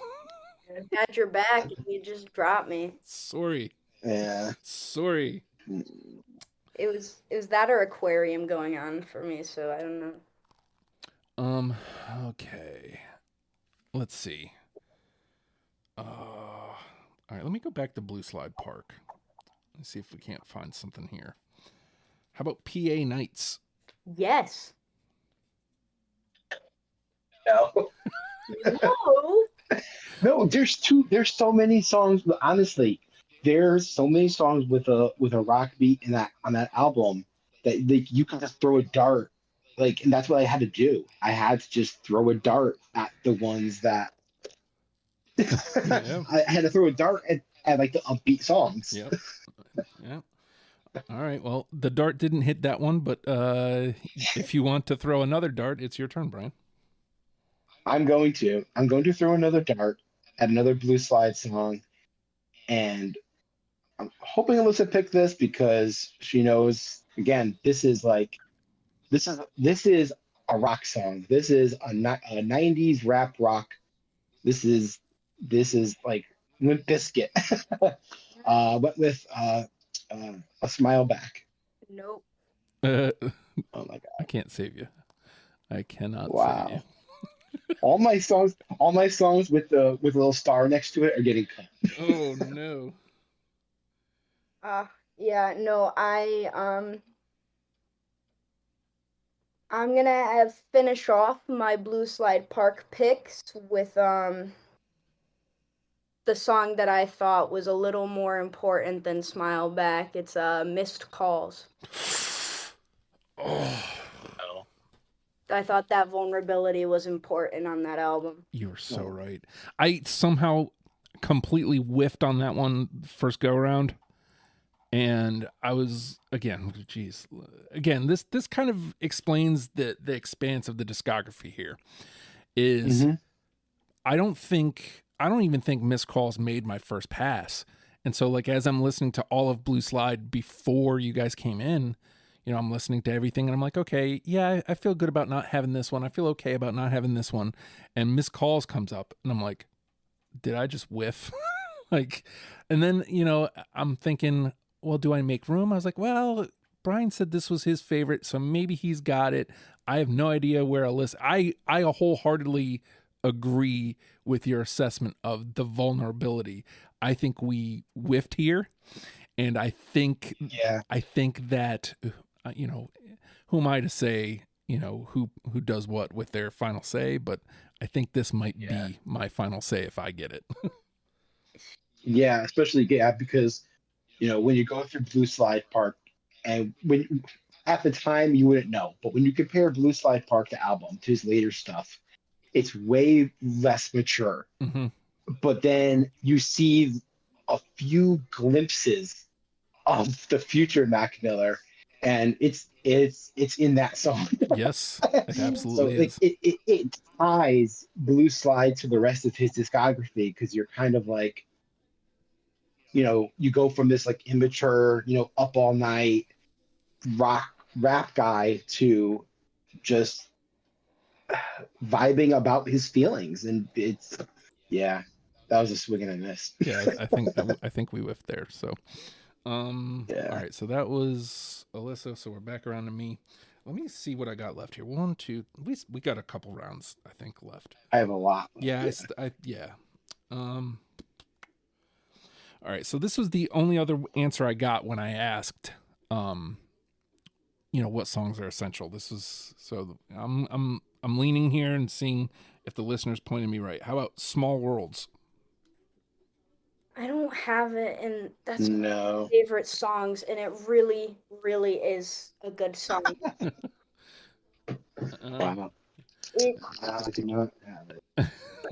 I had your back and you just dropped me. Sorry. Yeah. Sorry. It was that or Aquarium going on for me, so I don't know. Okay. Let's see. All right, let me go back to Blue Slide Park. Let's see if we can't find something here. How about PA Nights? Yes. No. No, there's so many songs, but honestly, there's so many songs with a rock beat on that album that like you can just throw a dart. Like, and that's what I had to do. I had to just throw a dart at the ones that Yeah. I had to throw a dart at like the upbeat songs. Yep. Yeah. All right. Well, the dart didn't hit that one, but if you want to throw another dart, it's your turn, Bryan. I'm going to throw another dart at another Blue Slide song, and I'm hoping Alyssa picked this because she knows. Again, this is a rock song. This is a 90s rap rock. This is like Limp Bizkit. But with a smile back. Nope. Oh my god! I can't save you. I cannot save you. all my songs with a little star next to it are getting cut. Oh no. Yeah, no, I'm gonna finish off my Blue Slide Park picks with the song that I thought was a little more important than Smile Back. It's Missed Calls. Oh. I thought that vulnerability was important on that album. You're so right. I somehow completely whiffed on that one first go around. And I was again, this kind of explains the expanse of the discography here. I don't even think Missed Calls made my first pass. And so like, as I'm listening to all of Blue Slide before you guys came in, you know, I'm listening to everything and I'm like, okay, yeah, I feel good about not having this one. I feel okay about not having this one. And Miss Calls comes up and I'm like, did I just whiff? Like, and then, you know, I'm thinking, well, do I make room? I was like, well, Bryan said this was his favorite, so maybe he's got it. I have no idea where Alyssa. I wholeheartedly agree with your assessment of the vulnerability. I think we whiffed here, and I think that you know, who am I to say, you know, who does what with their final say? But I think this might be my final say if I get it. Yeah, especially because you know when you go through Blue Slide Park, and when at the time you wouldn't know, but when you compare Blue Slide Park the album to his later stuff, it's way less mature. Mm-hmm. But then you see a few glimpses of the future Mac Miller, and it's in that song. Yes, it absolutely is. It ties Blue Slide to the rest of his discography because you're kind of like, you know, you go from this like immature, you know, up all night rock rap guy to just vibing about his feelings, and it's that was a swing and a miss. Yeah, I think we whiffed there. So, all right. So that was Alyssa. So we're back around to me. Let me see what I got left here. 1, 2. We got a couple rounds, I think, left. I have a lot. Yeah, all right. So this was the only other answer I got when I asked, you know, what songs are essential. This was so I'm leaning here and seeing if the listeners pointed me right. How about Small Worlds? I don't have it, and that's one of my favorite songs, and it really, really is a good song. Wow. I do not have it.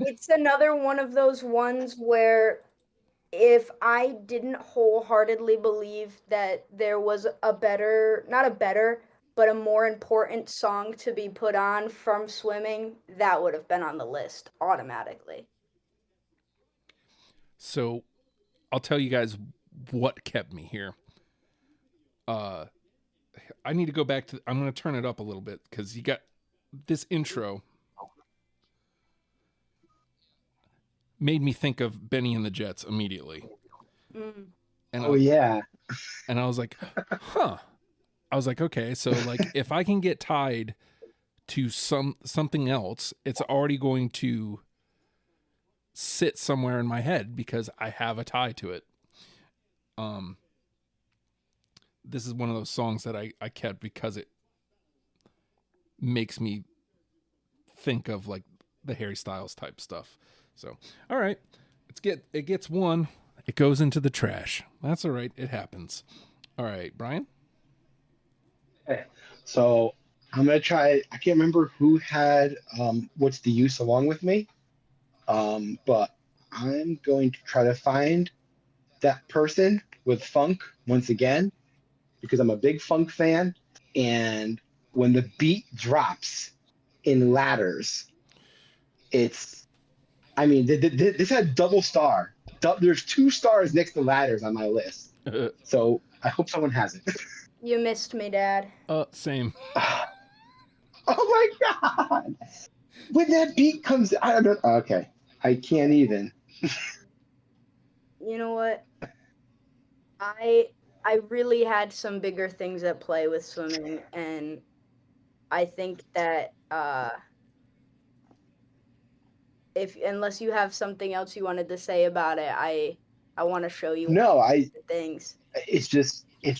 It's another one of those ones where if I didn't wholeheartedly believe that there was but a more important song to be put on from Swimming, that would have been on the list automatically. So I'll tell you guys what kept me here. I need to go back to, I'm going to turn it up a little bit because you got this intro made me think of Benny and the Jets immediately. Mm. And and I was like, huh. I was like, okay, so like if I can get tied to something else, it's already going to sit somewhere in my head because I have a tie to it. This is one of those songs that I kept because it makes me think of like the Harry Styles type stuff. So, all right, it gets one. It goes into the trash. That's all right. It happens. All right, Bryan. Okay. So I'm gonna try. I can't remember who had What's the Use along with me, but I'm going to try to find that person with funk once again because I'm a big funk fan, and when the beat drops in ladders, I mean, this had double star. There's 2 stars next to ladders on my list, so I hope someone has it. You missed me, Dad. Same. Oh my God! When that beat comes, I don't. Okay, I can't even. You know what? I really had some bigger things at play with Swimming, and I think that unless you have something else you wanted to say about it, I want to show you the things. It's just you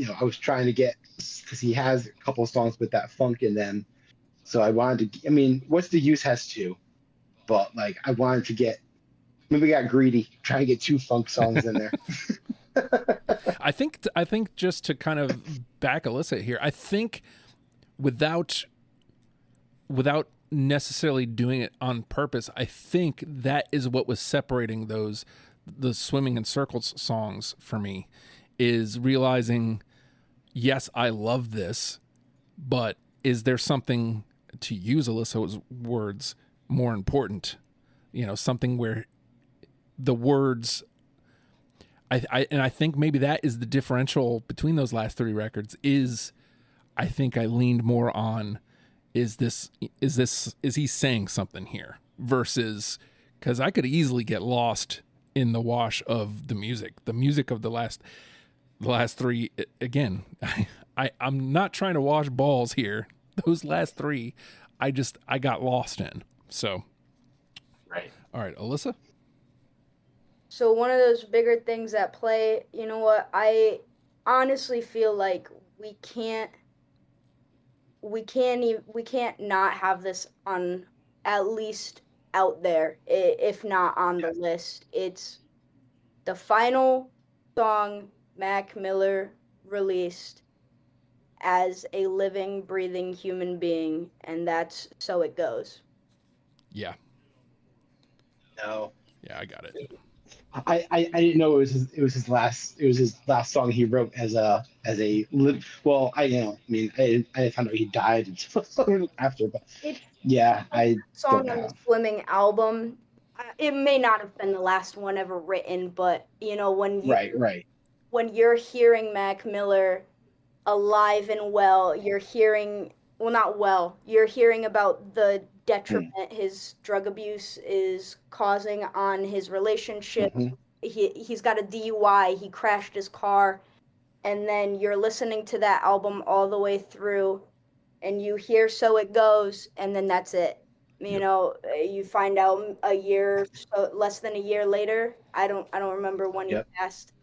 know, I was trying to get, because he has a couple of songs with that funk in them, so I wanted to. I mean, What's the Use has 2, but like I wanted to get. Maybe I got greedy, trying to get 2 funk songs in there. I think just to kind of back Alyssa here, I think without necessarily doing it on purpose, I think that is what was separating the Swimming in Circles songs for me, is realizing, yes, I love this, but is there something, to use Alyssa's words, more important? You know, something where the words. I think maybe that is the differential between those last 3 records. Is I think I leaned more on is he saying something here versus, because I could easily get lost in the wash of the music of the last 3. Again, I'm not trying to wash balls here. Those last 3, I got lost in. So, Right. All right, Alyssa. So one of those bigger things at play, you know what? I honestly feel like we can't not have this on, at least out there, if not on the list. It's the final song Mac Miller released as a living, breathing human being, and that's So It Goes. Yeah. No. Yeah, I got it. I didn't know it was his last song he wrote as a well, I didn't find out he died until after, but yeah, I song on the Swimming album. It may not have been the last one ever written, but you know, when you're hearing Mac Miller alive and well, you're hearing, well, not well, you're hearing about the detriment his drug abuse is causing on his relationship. He's got a DUI, he crashed his car, and then you're listening to that album all the way through and you hear So It Goes, and then that's it. You know, you find out less than a year later, I don't remember when he passed,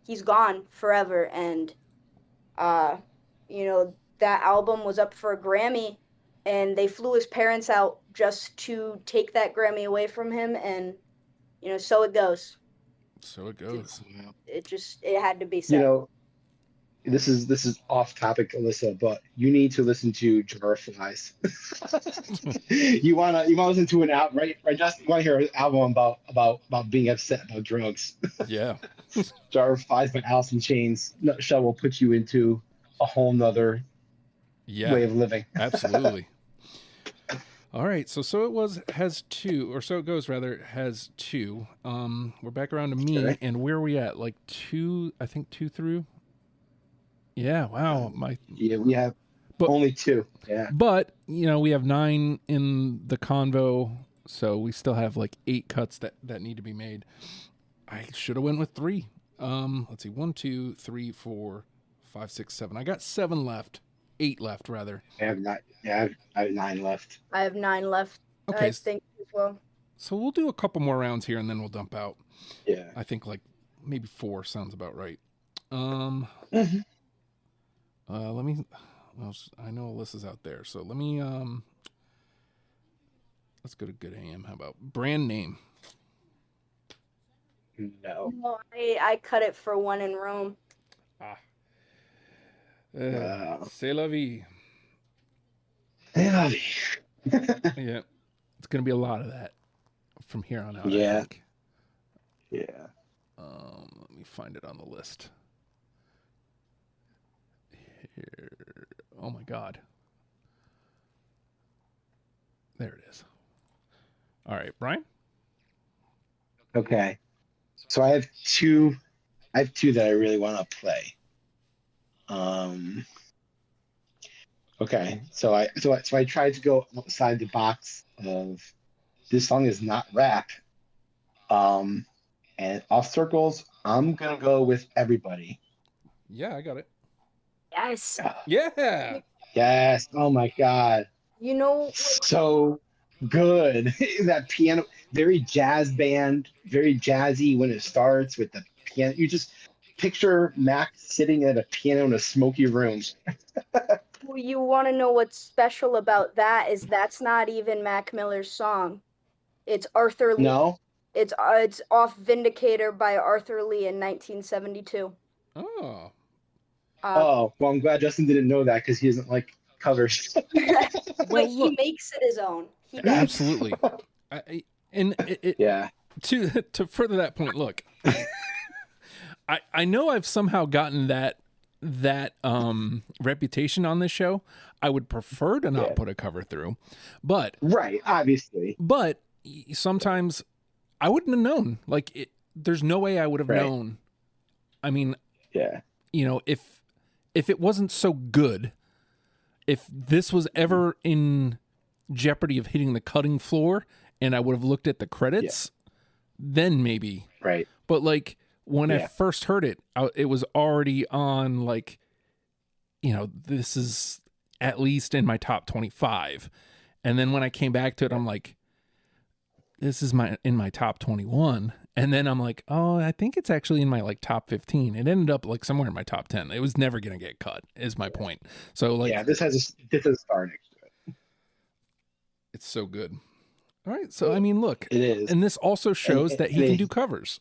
he's gone forever. And you know, that album was up for a Grammy, and they flew his parents out just to take that Grammy away from him. And you know, So It Goes. So it goes. It had to be said. You know, this is off topic, Alyssa, but you need to listen to Jar of Flies. you wanna listen to an album, right? Just you want to hear an album about being upset about drugs. Yeah. Jar of Flies by Alice in Chains Nutshell will put you into a whole nother way of living. Absolutely. All right, so has 2, or So It Goes rather has 2. We're back around to me, and where are we at? Like 2, I think 2 through. Yeah, wow. We have only 2. Yeah. But, you know, we have 9 in the convo, so we still have like 8 cuts that need to be made. I should have went with 3. Let's see, 1, 2, 3, 4, 5, 6, 7. I got 7 left. 8 left, rather. I have 9 left. I have 9 left. Okay. I think as well. So we'll do a couple more rounds here, and then we'll dump out. Yeah. I think like maybe 4 sounds about right. Let me. Well, I know Alyssa's out there, so let me. Let's go to Good AM. How about brand name? No. No, I cut it for One in Rome. C'est la vie. C'est la vie. Yeah, it's gonna be a lot of that from here on out. Yeah. I think. Yeah. Let me find it on the list. Here. Oh my God. There it is. All right, Bryan. Okay. So I have 2 that I really want to play. Okay. So I tried to go outside the box of this song is not rap. And off circles, I'm gonna go with Everybody. Yeah, I got it. Yes. Yeah. Yes. Oh my God. You know, so good. That piano, very jazz band, very jazzy when it starts with the piano. You just picture Mac sitting at a piano in a smoky room. You want to know what's special about that is that's not even Mac Miller's song. It's Arthur Lee. No? It's off Vindicator by Arthur Lee in 1972. Oh. Well, I'm glad Justin didn't know that because he doesn't like covers. Well, he makes it his own. He does. Absolutely. Yeah. To further that point, look, I know I've somehow gotten that reputation on this show. I would prefer to not put a cover through, but right, obviously. But sometimes I wouldn't have known. Like, there's no way I would have known. I mean, yeah, if it wasn't so good, if this was ever in jeopardy of hitting the cutting floor, and I would have looked at the credits, then maybe. Right. But like when I first heard it, it was already on like, this is at least in my top 25. And then when I came back to it, I'm like, this is in my top 21. And then I'm like, oh, I think it's actually in my like top 15. It ended up like somewhere in my top 10. It was never going to get cut is my point. So like, this has a star next to it. It's so good. All right. So, I mean, look, it is. And this also shows that he can do covers.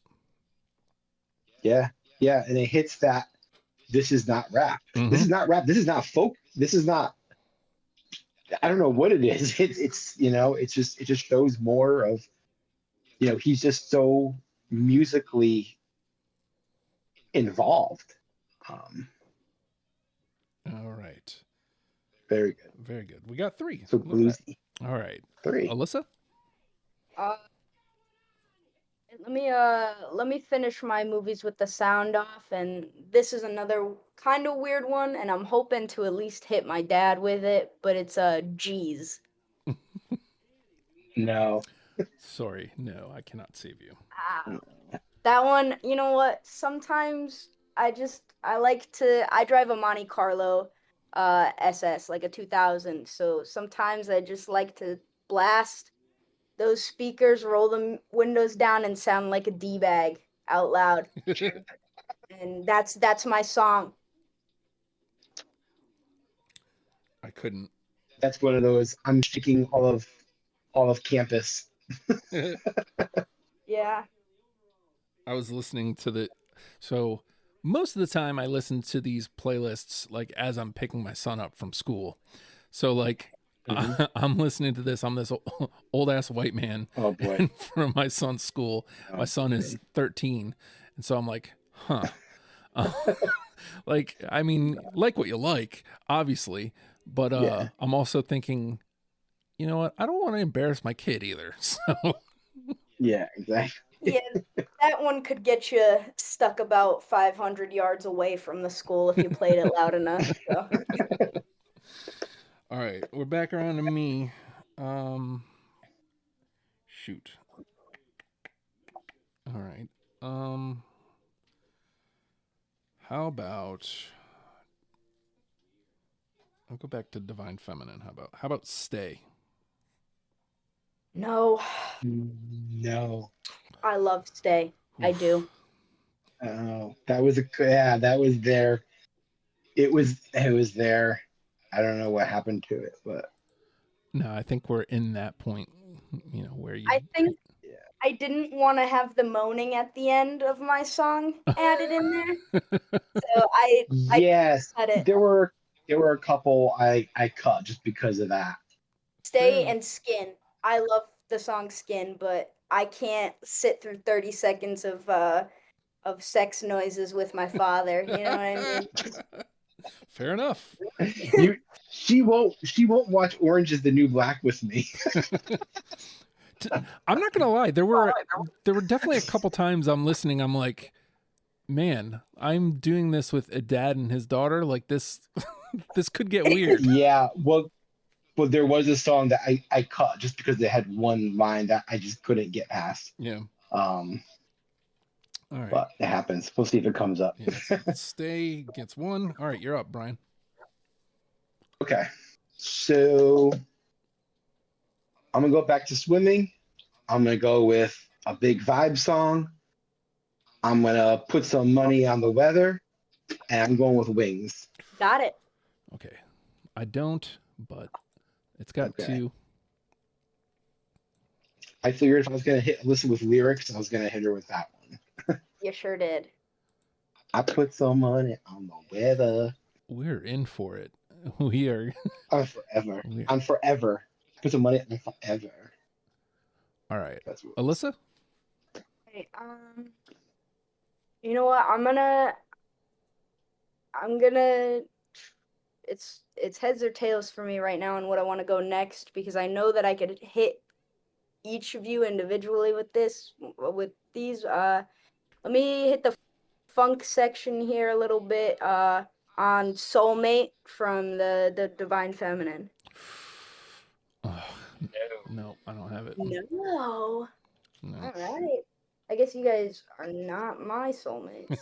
Yeah. Yeah. And it hits that. This is not rap. Mm-hmm. This is not rap. This is not folk. This is not, I don't know what it is. It just shows more of, he's just so musically involved. All right. Very good. Very good. We got 3. So bluesy. All right. 3. Alyssa? Let me finish my movies with the sound off, and this is another kind of weird one, and I'm hoping to at least hit my dad with it, but it's G's. No. Sorry, no, I cannot save you. That one, you know what? Sometimes I drive a Monte Carlo SS, like a 2000, so sometimes I just like to blast those speakers, roll the windows down, and sound like a D-bag out loud. And that's my song. I couldn't. That's one of those, I'm shaking all of campus. Yeah. I was listening to so most of the time I listen to these playlists like as I'm picking my son up from school. So like I'm listening to this. I'm this old ass white man in front of my son's school. My son is 13. And so I'm like, huh. Like, I mean, like what you like, obviously. But I'm also thinking, you know what? I don't want to embarrass my kid either. So yeah, exactly. Yeah, that one could get you stuck about 500 yards away from the school if you played it loud enough. So. All right, we're back around to me. Shoot. All right. How about I'll go back to Divine Feminine. How about Stay? No. I love Stay. I do. Oh, that was there. It was there. I don't know what happened to it, but no, I think we're in that point, where you. I think I didn't want to have the moaning at the end of my song added in there, so I cut it. There were a couple I cut just because of that. Stay and Skin. I love the song Skin, but I can't sit through 30 seconds of sex noises with my father. You know what I mean? Fair enough. She won't watch Orange is the New Black with me. I'm not gonna lie. There were definitely a couple times I'm listening. I'm like, man, I'm doing this with a dad and his daughter. Like this, this could get weird. Yeah. Well, there was a song that I cut just because they had one line that I just couldn't get past. Yeah. All right. But it happens. We'll see if it comes up. Stay gets 1. All right, you're up, Bryan. Okay. So I'm going to go back to swimming. I'm going to go with a big vibe song. I'm going to put some money on the weather. And I'm going with Wings. Got it. Okay. I don't, but it's got 2. I figured if I was going to hit Alyssa with lyrics, I was going to hit her with that one. You sure did. I put some money on the weather. We're in for it. We are. I'm forever. I'm forever. Put some money on forever. All right. Alyssa? Hey, you know what? I'm gonna it's heads or tails for me right now on what I want to go next, because I know that I could hit each of you individually with these. Let me hit the funk section here a little bit. On Soulmate from the Divine Feminine. No, I don't have it. No. No. All right. I guess you guys are not my soulmates.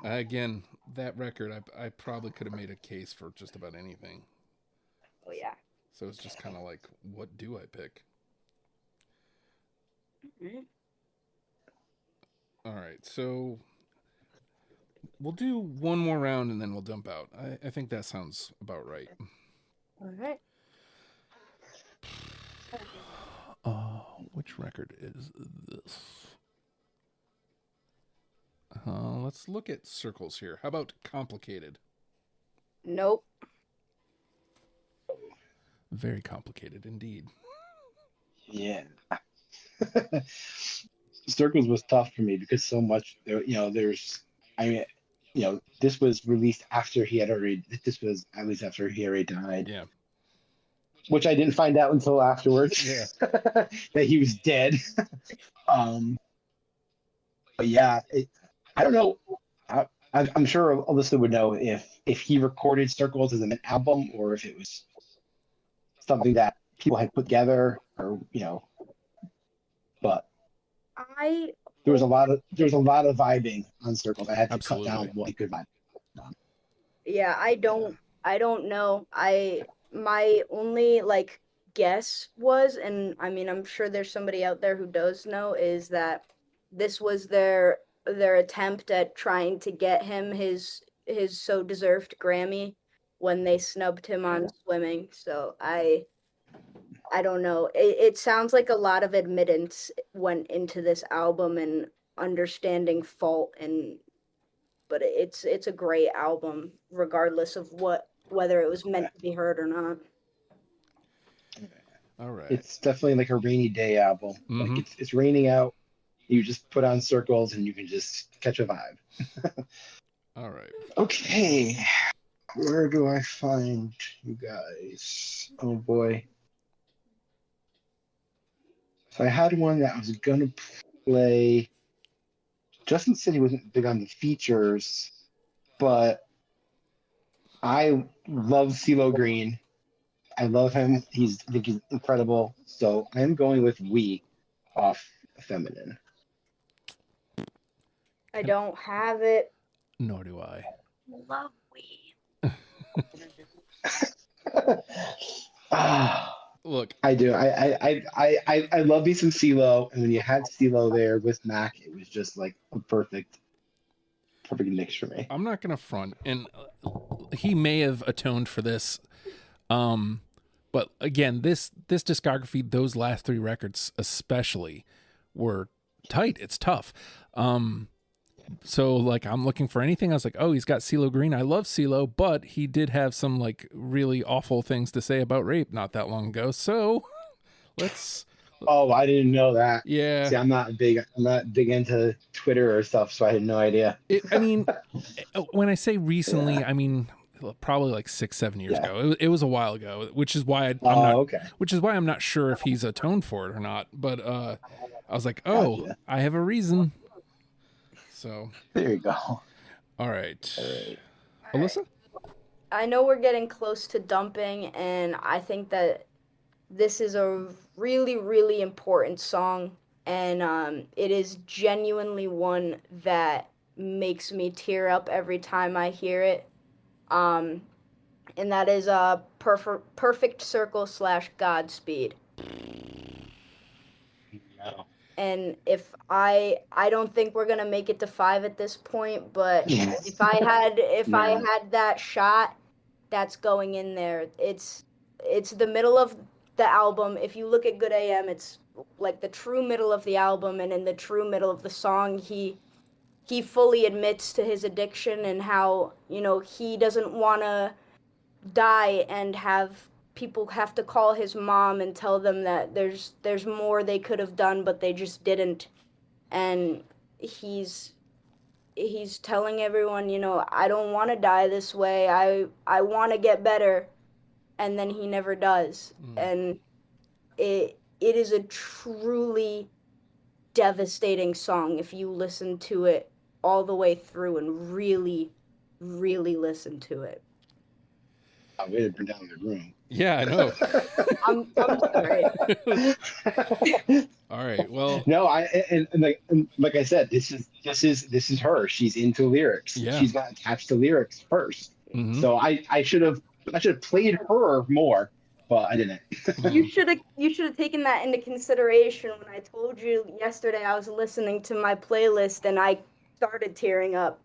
Again, that record, I probably could have made a case for just about anything. Oh yeah. So it's just kind of like, what do I pick? Mm-hmm. All right, so we'll do one more round and then we'll dump out. I think that sounds about right. All right. Which record is this? Let's look at circles here. How about Complicated? Nope. Very complicated indeed. Yeah. Circles was tough for me because so much there, this was released after he had already, this was at least after he already died. Yeah. Which I didn't find out until afterwards. Yeah. That he was dead. But yeah, I don't know. I'm sure Alyssa would know if he recorded Circles as an album or if it was something that people had put together, or But there was a lot of vibing on Circles. I had to cut down what he could vibe on. Yeah, I don't know. My only like guess was, and I mean I'm sure there's somebody out there who does know, is that this was their attempt at trying to get him his so deserved Grammy when they snubbed him on Swimming. So I don't know. It sounds like a lot of admittance went into this album and understanding fault, and but it's a great album regardless of whether it was meant to be heard or not. All right. It's definitely like a rainy day album. Mm-hmm. Like it's raining out. You just put on Circles and you can just catch a vibe. All right. Okay. Where do I find you guys? Oh boy. So I had one that I was gonna play. Justin said he wasn't big on the features, but I love CeeLo Green. I love him. I think he's incredible. So I'm going with We off Feminine. I don't have it. Nor do I. Love We. Look, I do. I love me some CeeLo, and when you had CeeLo there with Mac, it was just like a perfect mix for me. I'm not gonna front, and he may have atoned for this, but again, this discography, those last 3 records especially, were tight. It's tough. So like I'm looking for anything. I was like, oh, he's got CeeLo Green. I love CeeLo, but he did have some like really awful things to say about rape not that long ago. So let's. Oh, I didn't know that. Yeah. See, I'm not big into Twitter or stuff, so I had no idea. I mean, when I say recently, I mean probably like 6-7 years ago. It was a while ago, which is why I'm not sure if he's atoned for it or not. But I was like, oh, gotcha. I have a reason. So there you go. All right. Alyssa? I know we're getting close to dumping, and I think that this is a really, really important song, and it is genuinely one that makes me tear up every time I hear it. And that is Perfect Circle / Godspeed. No. And if I don't think we're gonna make it to 5 at this point, but if I had that shot, that's going in there. It's the middle of the album. If you look at Good AM, it's like the true middle of the album, and in the true middle of the song, he fully admits to his addiction and how, he doesn't want to die and have people have to call his mom and tell them that there's more they could have done, but they just didn't. And he's telling everyone, I don't want to die this way. I want to get better. and then he never does. And it is a truly devastating song if you listen to it all the way through and really, really listen to it. I way to bring down the room. Yeah, I know. I'm sorry. All right. Well, no, and like I said, this is her. She's into lyrics. Yeah. She's not attached to lyrics first. Mhm. So I should have played her more, but I didn't. You should have taken that into consideration when I told you yesterday I was listening to my playlist and I started tearing up.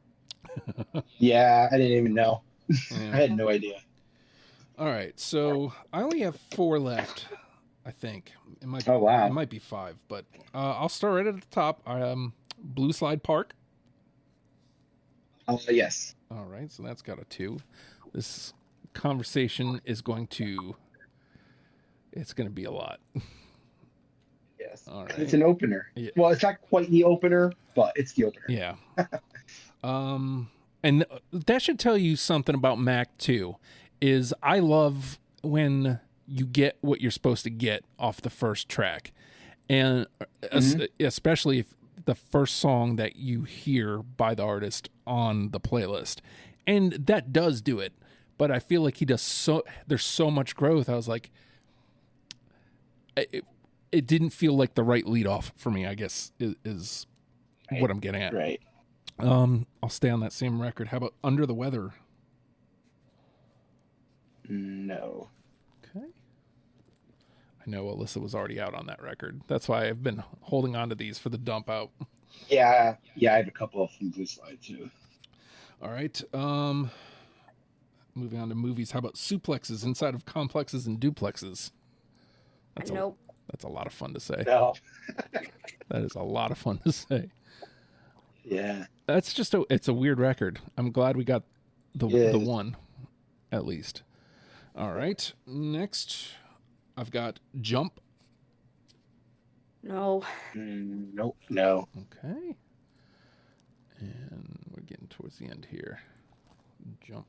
Yeah, I didn't even know. Yeah. I had no idea. All right. So I only have 4 left, I think. Oh, wow. It might be 5, but I'll start right at the top. Blue Slide Park. Yes. All right. So that's got a 2. This conversation is going to be a lot. Yes. All right. It's an opener. Yeah. Well, it's not quite the opener, but it's the opener. Yeah. And that should tell you something about Mac too, is I love when you get what you're supposed to get off the first track. And especially if the first song that you hear by the artist on the playlist. And that does do it. But I feel like he does there's so much growth. I was like, it didn't feel like the right lead off for me, I guess, is right. what I'm getting at. Right. I'll stay on that same record. How about Under the Weather? No. Okay. I know Alyssa was already out on that record. That's why I've been holding on to these for the dump out. Yeah, I have a couple from Blue Slide too. All right. Moving on to movies. How about suplexes inside of complexes and duplexes? Nope. That's a lot of fun to say. No. That is a lot of fun to say. Yeah. That's just it's a weird record. I'm glad we got the one, at least. All right. Next, I've got Jump. No. Nope. No. Okay. And we're getting towards the end here. Jump.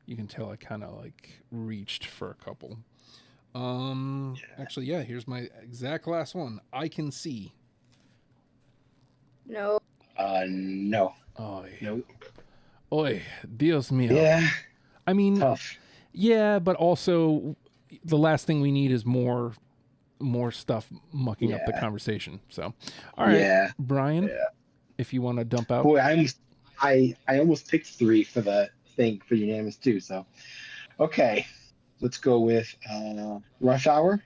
You can tell I kind of like reached for a couple. Actually, yeah, here's my exact last one. I Can See. No. No. Oy. Nope. Oy, Dios mío. Yeah. I mean, Tough. Yeah, but also the last thing we need is more stuff mucking up the conversation. So, all right, Bryan, if you want to dump out. Boy, I almost picked 3 for the thing for unanimous too. So, okay, let's go with Rush Hour.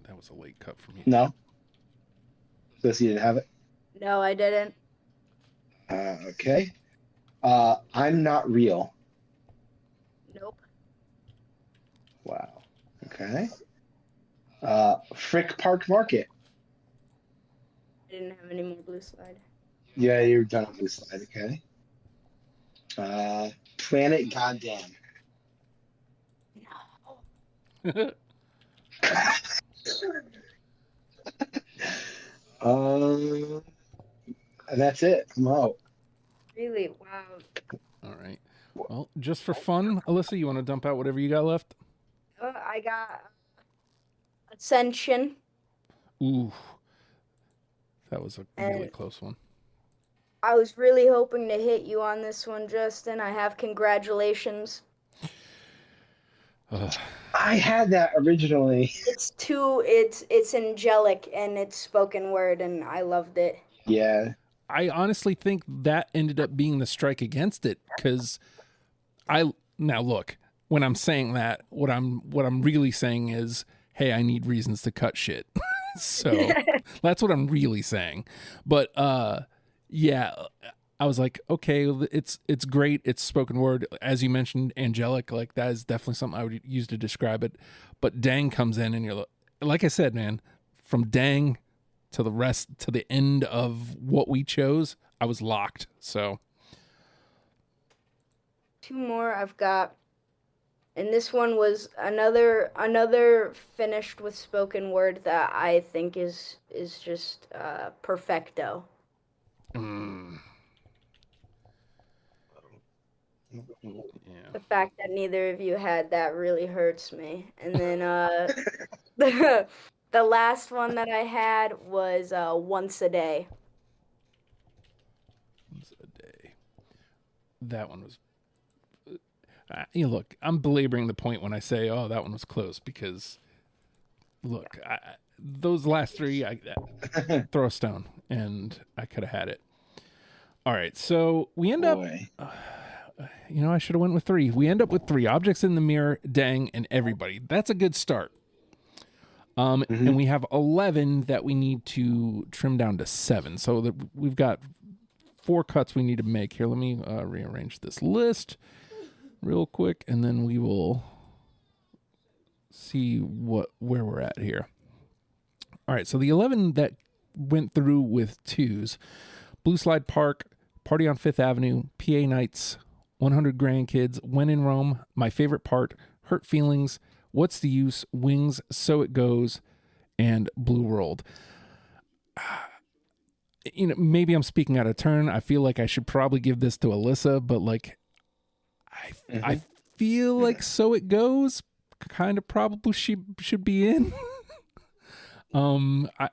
That was a late cut for me. No. So you didn't have it? No, I didn't. Okay. I'm Not Real. Nope. Wow. Okay. Frick Park Market. I didn't have any more Blue Slide. Yeah, you're done on Blue Slide. Okay. Planet Goddamn. No. And that's it. I'm out. Really? Wow. All right. Well, just for fun, Alyssa, you want to dump out whatever you got left? I got Ascension. Ooh. That was a really close one. I was really hoping to hit you on this one, Justin. I have Congratulations. I had that originally. It's angelic and it's spoken word, and I loved it. Yeah. I honestly think that ended up being the strike against it, because now look, when I'm saying that, what I'm really saying is, hey, I need reasons to cut shit. So that's what I'm really saying. But yeah, I was like, okay, it's great. It's spoken word, as you mentioned, angelic. Like that is definitely something I would use to describe it. But Dang comes in, and you're like I said, man, from Dang to the rest, to the end of what we chose, I was locked. So 2 more I've got, and this one was another finished with spoken word that I think is just perfecto. The fact that neither of you had that really hurts me. And then the last one that I had was Once a Day. Once a Day. That one was. Look, I'm belaboring the point when I say, "Oh, that one was close," because look, those last three, I throw a stone, and I could have had it. All right, so we end up. I should have went with 3. We end up with 3 objects in the mirror, dang, and everybody. That's a good start. And we have 11 that we need to trim down to 7. So we've got 4 cuts we need to make here. Let me rearrange this list real quick, and then we will see where we're at here. All right, so the 11 that went through with 2s: Blue Slide Park, Party on Fifth Avenue, PA Nights, 100 Grandkids, When in Rome, My Favorite Part, Hurt Feelings, What's the Use, Wings, So It Goes, and Blue World. Maybe I'm speaking out of turn. I feel like I should probably give this to Alyssa, but I feel like So It Goes kind of probably should be in. I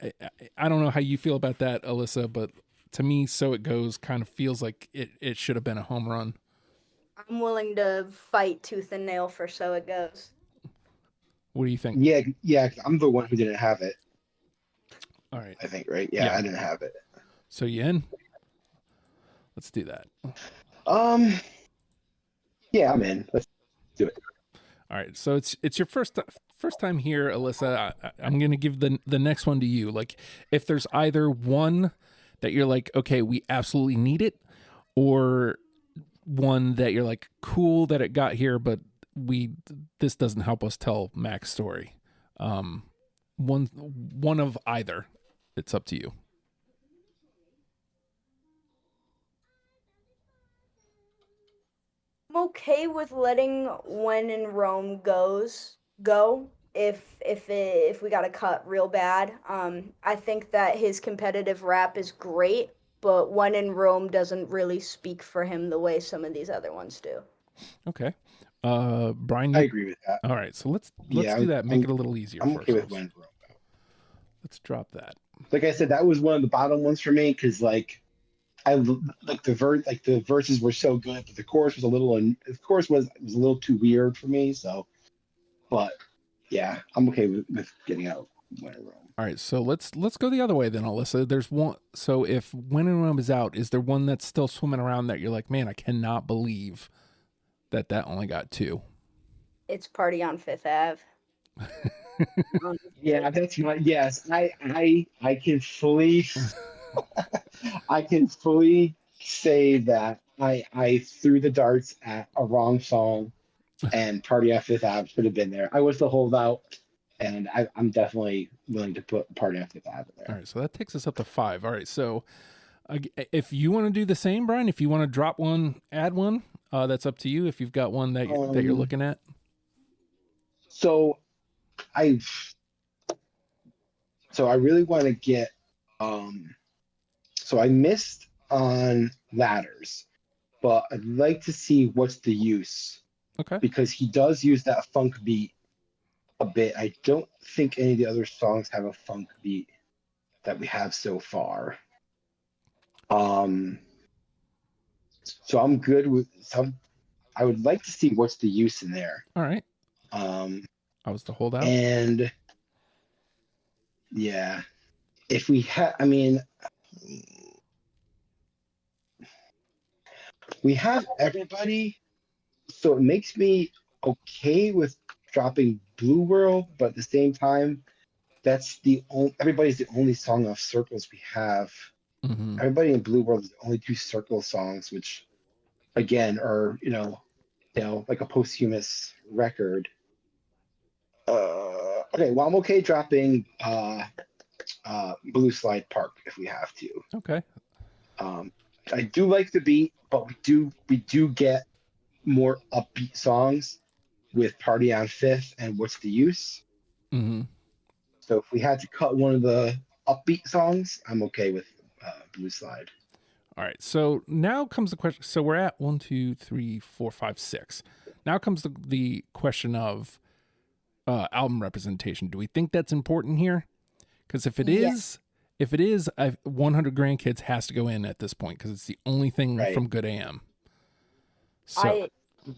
don't know how you feel about that, Alyssa, but to me, So It Goes kind of feels like it should have been a home run. I'm willing to fight tooth and nail for So It Goes. What do you think? Yeah, I'm the one who didn't have it. All right. I think, right? Yeah, I didn't have it. So you in? Let's do that. Yeah, I'm in. Let's do it. All right. So it's your first time here, Alyssa. I'm going to give the next one to you. Like, if there's either one that you're like, okay, we absolutely need it, or one that you're like, cool that it got here, but this doesn't help us tell Mac's story. One of either. It's up to you. I'm okay with letting When in Rome go if we got to cut real bad. I think that his competitive rap is great, but When in Rome doesn't really speak for him the way some of these other ones do. Okay. Bryan, I agree with that. All right, so let's do that. Make it a little easier. I'm for okay ourselves. with When in Rome. Let's drop that. Like I said, that was one of the bottom ones for me because I like the verses were so good, but the chorus was a little too weird for me. So, but yeah, I'm okay with getting out When in Rome. All right, so let's go the other way then, Alyssa. There's one. So if When in Rome is out, is there one that's still swimming around that you're like, man, I cannot believe that only got 2? It's Party on Fifth Ave. Yeah, that's my yes. I can fully I can fully say that I threw the darts at a wrong song, and Party on Fifth Ave should have been there. I was the holdout, and I'm definitely willing to put Party on Fifth Ave there. All right, so that takes us up to 5. All right, so if you want to do the same, Bryan, if you want to drop one, add one, that's up to you. If you've got one that you're looking at. So I really want to get so I missed on Ladders, but I'd like to see What's the Use. Okay. Because he does use that funk beat a bit. I don't think any of the other songs have a funk beat that we have so far. So I'm good with some. I would like to see What's the Use in there. All right. I was the holdout. And yeah, if we have, we have everybody, so it makes me okay with dropping Blue World, but at the same time, that's everybody's the only song off Circles we have. Mm-hmm. Everybody in Blue World is the only 2 Circle songs, which again are like a posthumous record. Okay, well, I'm okay dropping Blue Slide Park if we have to. Okay. I do like the beat, but we do get more upbeat songs with Party on Fifth and What's the Use. Mm-hmm. So if we had to cut one of the upbeat songs, I'm okay with Blue Slide. All right. So now comes the question. So we're at 1, 2, 3, 4, 5, 6. Now comes the question of album representation. Do we think that's important here? Because if it is, 100 Grandkids has to go in at this point because it's the only thing Right. from Good AM. So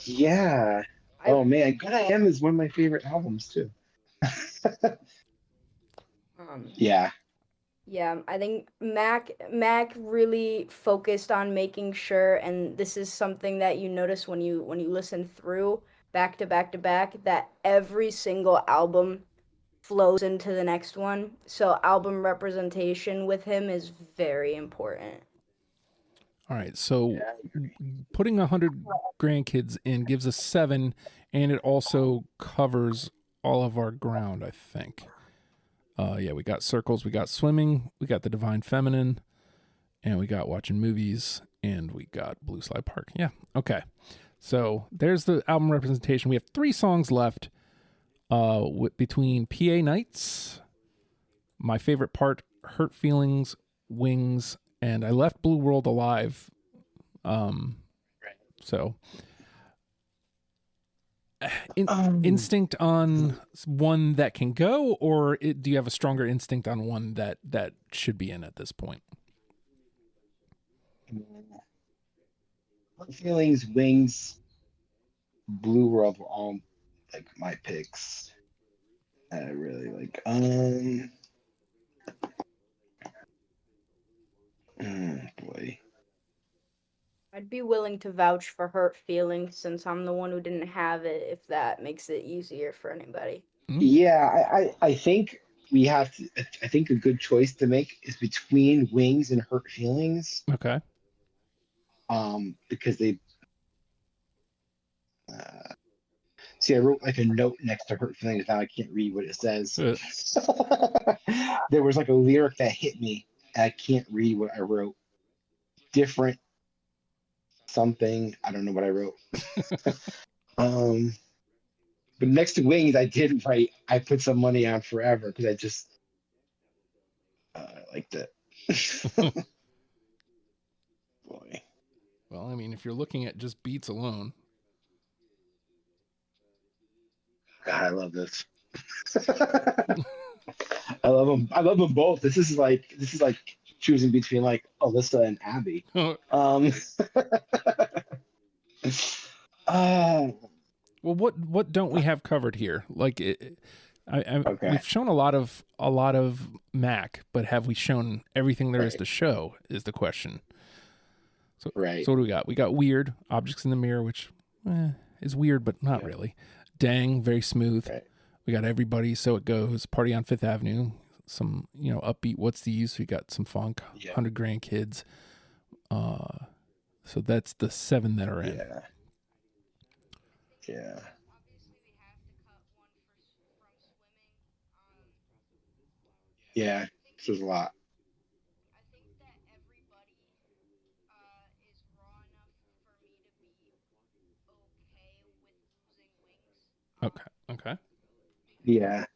Yeah. Oh man, Good I Am is one of my favorite albums too. Yeah. Yeah, I think Mac really focused on making sure, and this is something that you notice when you listen through back to back to back, that every single album flows into the next one. So album representation with him is very important. all right. So Yeah. putting 100 Grandkids in gives us 7, and it also covers all of our ground, I think. Yeah, we got circles, we got swimming, we got the Divine Feminine, and we got watching movies, and we got Blue Slide Park. Yeah, okay. So there's the album representation. We have 3 songs left between PA Nights, my favorite part, Hurt Feelings, Wings, and I left Blue World alive. So instinct on one that can go, or do you have a stronger instinct on one that should be in at this point? Feelings, Wings, Blue World were all like my picks. I really like. Boy. I'd be willing to vouch for Hurt Feelings since I'm the one who didn't have it, if that makes it easier for anybody. Yeah, I think we have to. I think a good choice to make is between Wings and Hurt Feelings. Okay. Because they. See, I wrote like a note next to Hurt Feelings. Now I can't read what it says. There was like a lyric that hit me. And I can't read what I wrote. Different something. I don't know what I wrote. But next to Wings, I did write. I put some money on Forever because I just liked it. Boy. Well, I mean, if you're looking at just beats alone. God, I love this. I love them. I love them both. This is like choosing between like Alyssa and Abby. Well, what don't we have covered here? Like, Okay. we've shown a lot of Mac, but have we shown everything there is to show? Is the question. So, right. So what do we got? We got Weird, Objects in the Mirror, which is weird, but not really. Dang, very smooth. Right. We got Everybody, So It Goes, Party on Fifth Avenue, some upbeat. What's the Use? We got some funk, 100 Grandkids. So that's the 7 that are in. Yeah. Yeah. Yeah, this was a lot. Okay. Yeah.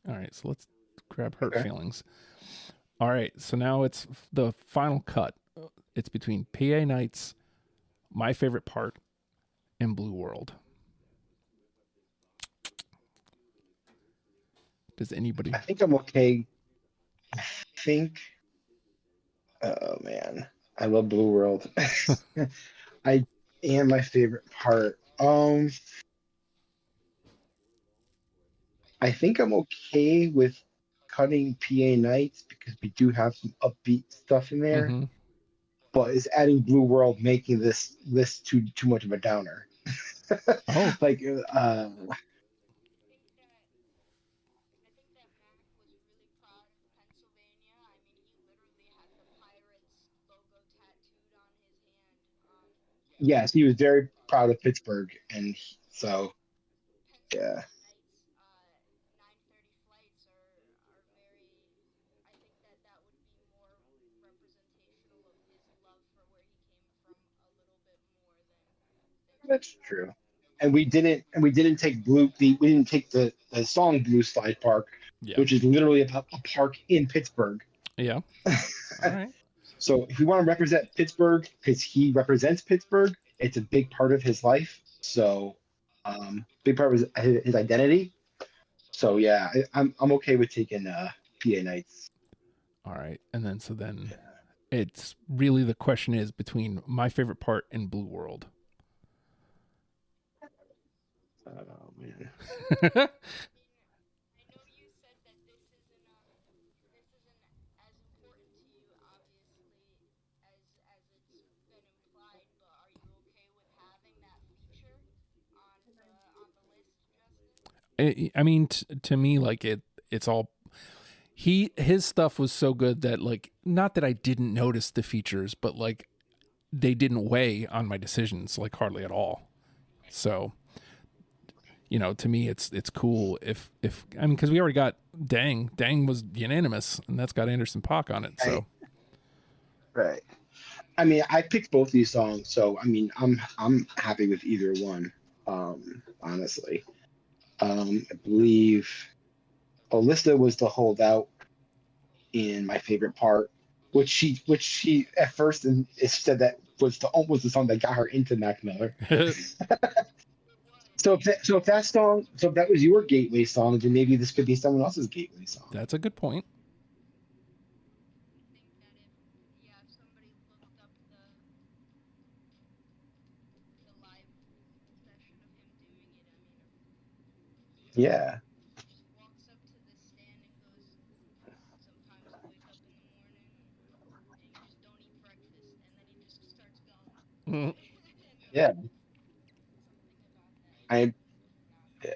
All right, so let's grab Hurt Feelings. All right, so now it's the final cut. It's between PA Nights, My Favorite Part, and Blue World. Does anybody? I think I'm okay. Oh man, I love Blue World. I am my favorite part. I think I'm okay with cutting PA Nights because we do have some upbeat stuff in there. Mm-hmm. But is adding Blue World making this list too much of a downer? Oh, like yes, he was very proud of Pittsburgh, and so yeah. That's true. And we didn't take we didn't take the song Blue Slide Park, Yeah. which is literally about a park in Pittsburgh. Yeah. All right. So if we want to represent Pittsburgh, because he represents Pittsburgh, it's a big part of his life. So big part of his identity. So yeah, I'm okay with taking PA Nights. All right. And then it's really the question is between my favorite part and Blue World. Oh man. I mean, to me, like it's all his stuff was so good that like not that I didn't notice the features, but like they didn't weigh on my decisions like hardly at all. So, to me, it's cool if I mean because we already got Dang was unanimous, and that's got Anderson .Paak on it. So, right. I mean, I picked both these songs, so I mean, I'm happy with either one. Honestly, I believe Alyssa was the holdout in my favorite part, which she at first and it said that was the song that got her into Mac Miller. So if that was your gateway song, then maybe this could be someone else's gateway song. That's a good point. Yeah. Mm-hmm. Yeah. I yeah.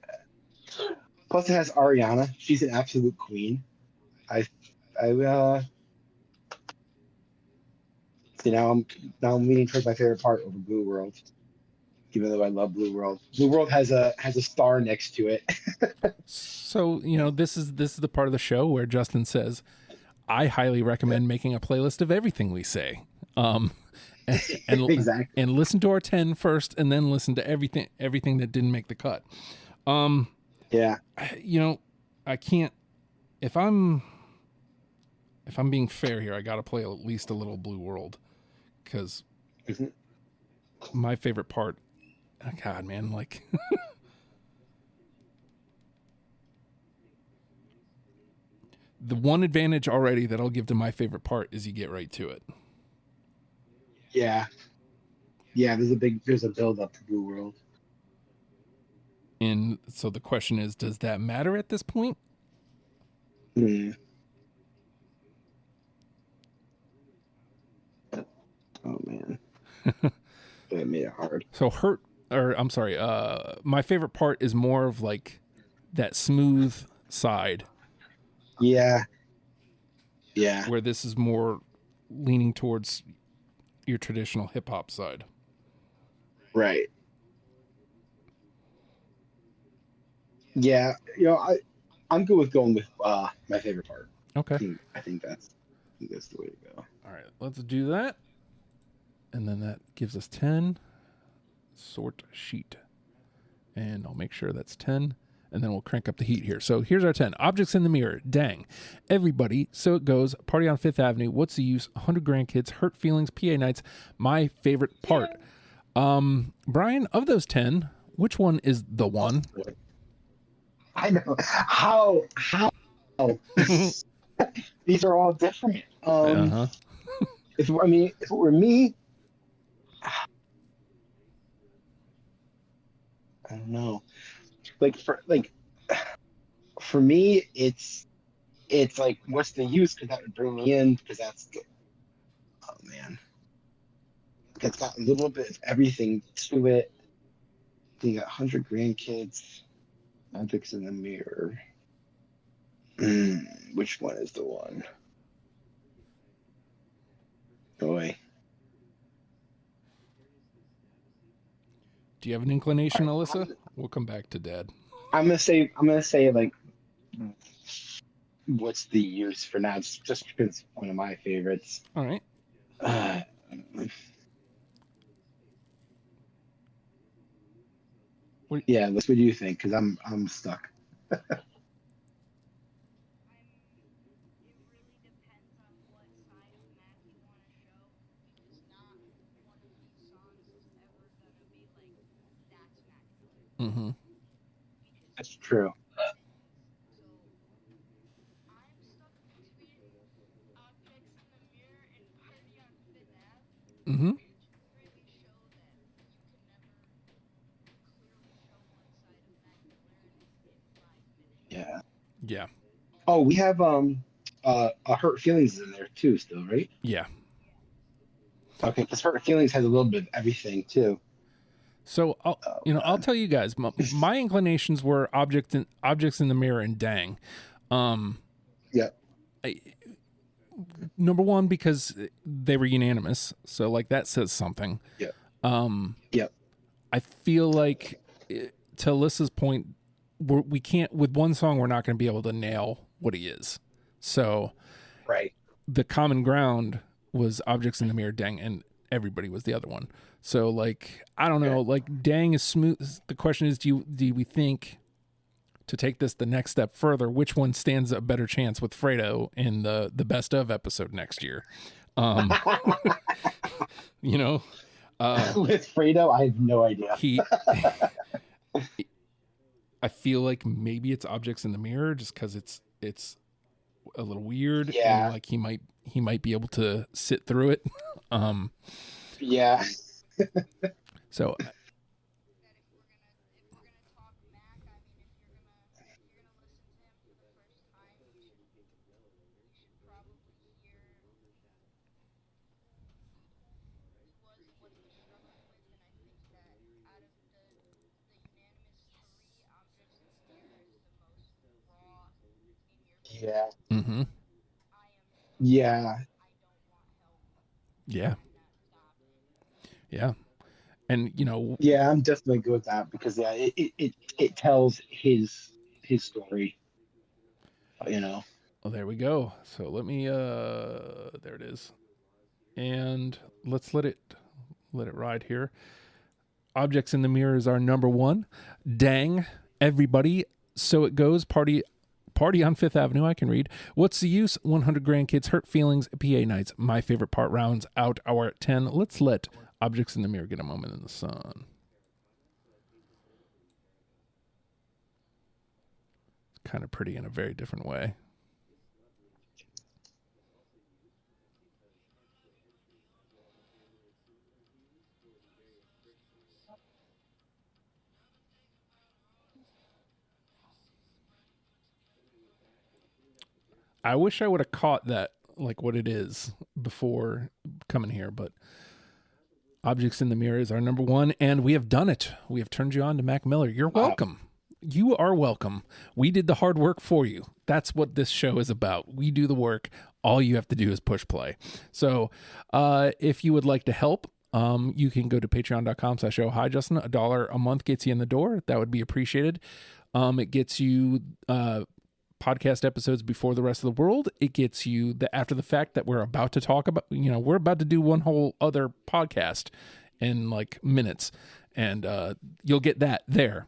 Plus it has Ariana. She's an absolute queen. I see now I'm leaning towards my favorite part over Blue World, even though I love Blue World. Blue World has a star next to it. So this is the part of the show where Justin says, "I highly recommend making a playlist of everything we say." And Exactly. And listen to our 10 first, and then listen to everything that didn't make the cut. Yeah. I can't. If I'm being fair here, I got to play at least a little Blue World because my favorite part. Oh God, man, like. The one advantage already that I'll give to my favorite part is you get right to it. Yeah. Yeah, there's a build up to Blue World. And so the question is, does that matter at this point? Oh man. That made it hard. So my favorite part is more of like that smooth side. Yeah. Yeah. Where this is more leaning towards your traditional hip hop side. Right. Yeah, I'm good with going with my favorite part. Okay. I think that's the way to go. All right, let's do that. And then that gives us 10. Sort sheet. And I'll make sure that's 10. And then we'll crank up the heat here. So here's our 10. Objects in the Mirror. Dang. Everybody. So It Goes. Party on Fifth Avenue. What's the Use? 100 Grandkids. Hurt Feelings. PA Nights. My favorite part. Bryan, of those 10, which one is the one? I know. How? These are all different. If it were me, I don't know. For me, it's like, what's the use? Because that would bring me in. Because that's good. Oh man, it's got a little bit of everything to it. You got 100 Grandkids. Objects in the Mirror. Which one is the one? Boy. Do you have an inclination, Alyssa? We'll come back to Dad. I'm gonna say like, what's the use for now? Just because it's one of my favorites. All right. Yeah, what do you think? Because I'm stuck. Mm-hmm. That's true. Mm-hmm. Yeah. Yeah. Oh, we have a Hurt Feelings in there too, still, right? Yeah. Okay, because Hurt Feelings has a little bit of everything too. So Oh I'll God. tell you guys, my inclinations were objects in the mirror and dang. Um, Yep. I, number one, because they were unanimous, so like that says something. Yep. Um, Yep. I feel like, to Alyssa's point, we can't, with one song, we're not going to be able to nail what he is. So Right. the common ground was objects in the mirror, dang, and everybody was the other one. So like, I don't know, Okay. like dang is smooth. The question is, do we think, to take this the next step further, which one stands a better chance with Fredo in the best of episode next year? Um, you know, With Fredo, I have no idea. he I feel like maybe it's objects in the mirror just because it's a little weird, and Yeah. like he might be able to sit through it. um Yeah. so Yeah. mm-hmm. Yeah. Yeah, yeah, and Yeah, I'm definitely good with that because yeah, it tells his story, you know. well, there we go. So let me there it is, and let's let it ride here. Objects in the mirror is our number one. Dang, everybody. So it goes. Party on Fifth Avenue. I can read. What's the use? 100 grandkids, hurt feelings, PA nights. My favorite part rounds out our 10. Let's let Objects in the Mirror get a moment in the sun. It's kind of pretty in a very different way. I wish I would have caught that, like what it is, before coming here, but Objects in the Mirror is our number one, and we have done it. We have turned you on to Mac Miller. You're welcome. You are welcome. We did the hard work for you. That's what this show is about. We do the work. All you have to do is push play. So if you would like to help, you can go to patreon.com/oh hi Justin. $1 a month gets you in the door. That would be appreciated. It gets you podcast episodes before the rest of the world. It gets you the after the fact that we're about to talk about. We're about to do one whole other podcast in like minutes, and you'll get that there.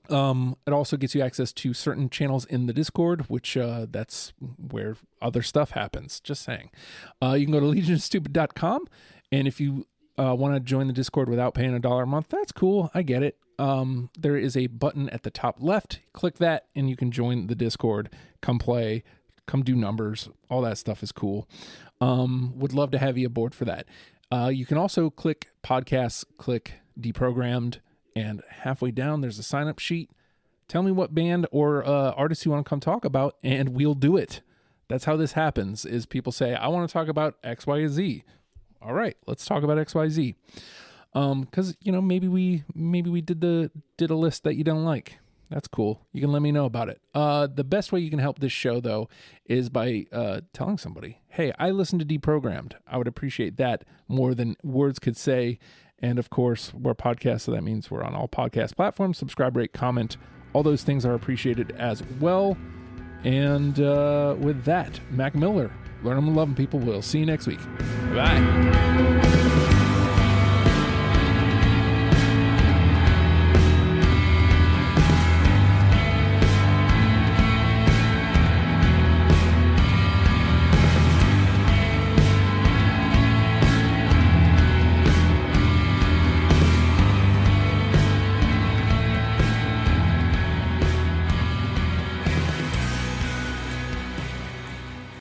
It also gets you access to certain channels in the Discord, which that's where other stuff happens. Just saying. You can go to legionstupid.com, and if you want to join the Discord without paying $1 a month, that's cool. I get it. There is a button at the top left. Click that, and you can join the Discord. Come play, come do numbers. All that stuff is cool. Would love to have you aboard for that. You can also click podcasts, click deprogrammed, and halfway down there's a sign up sheet. Tell me what band or artist you want to come talk about, and we'll do it. That's how this happens. Is people say, I want to talk about X, Y, and Z. All right, let's talk about X, Y, Z. Because maybe we did a list that you don't like. That's cool. You can let me know about it. The best way you can help this show though is by telling somebody, hey, I listen to Deprogrammed. I would appreciate that more than words could say. And of course, we're a podcast, so that means we're on all podcast platforms. Subscribe, rate, comment. All those things are appreciated as well. And with that, Mac Miller, learn them and love them, people. We'll see you next week. Bye.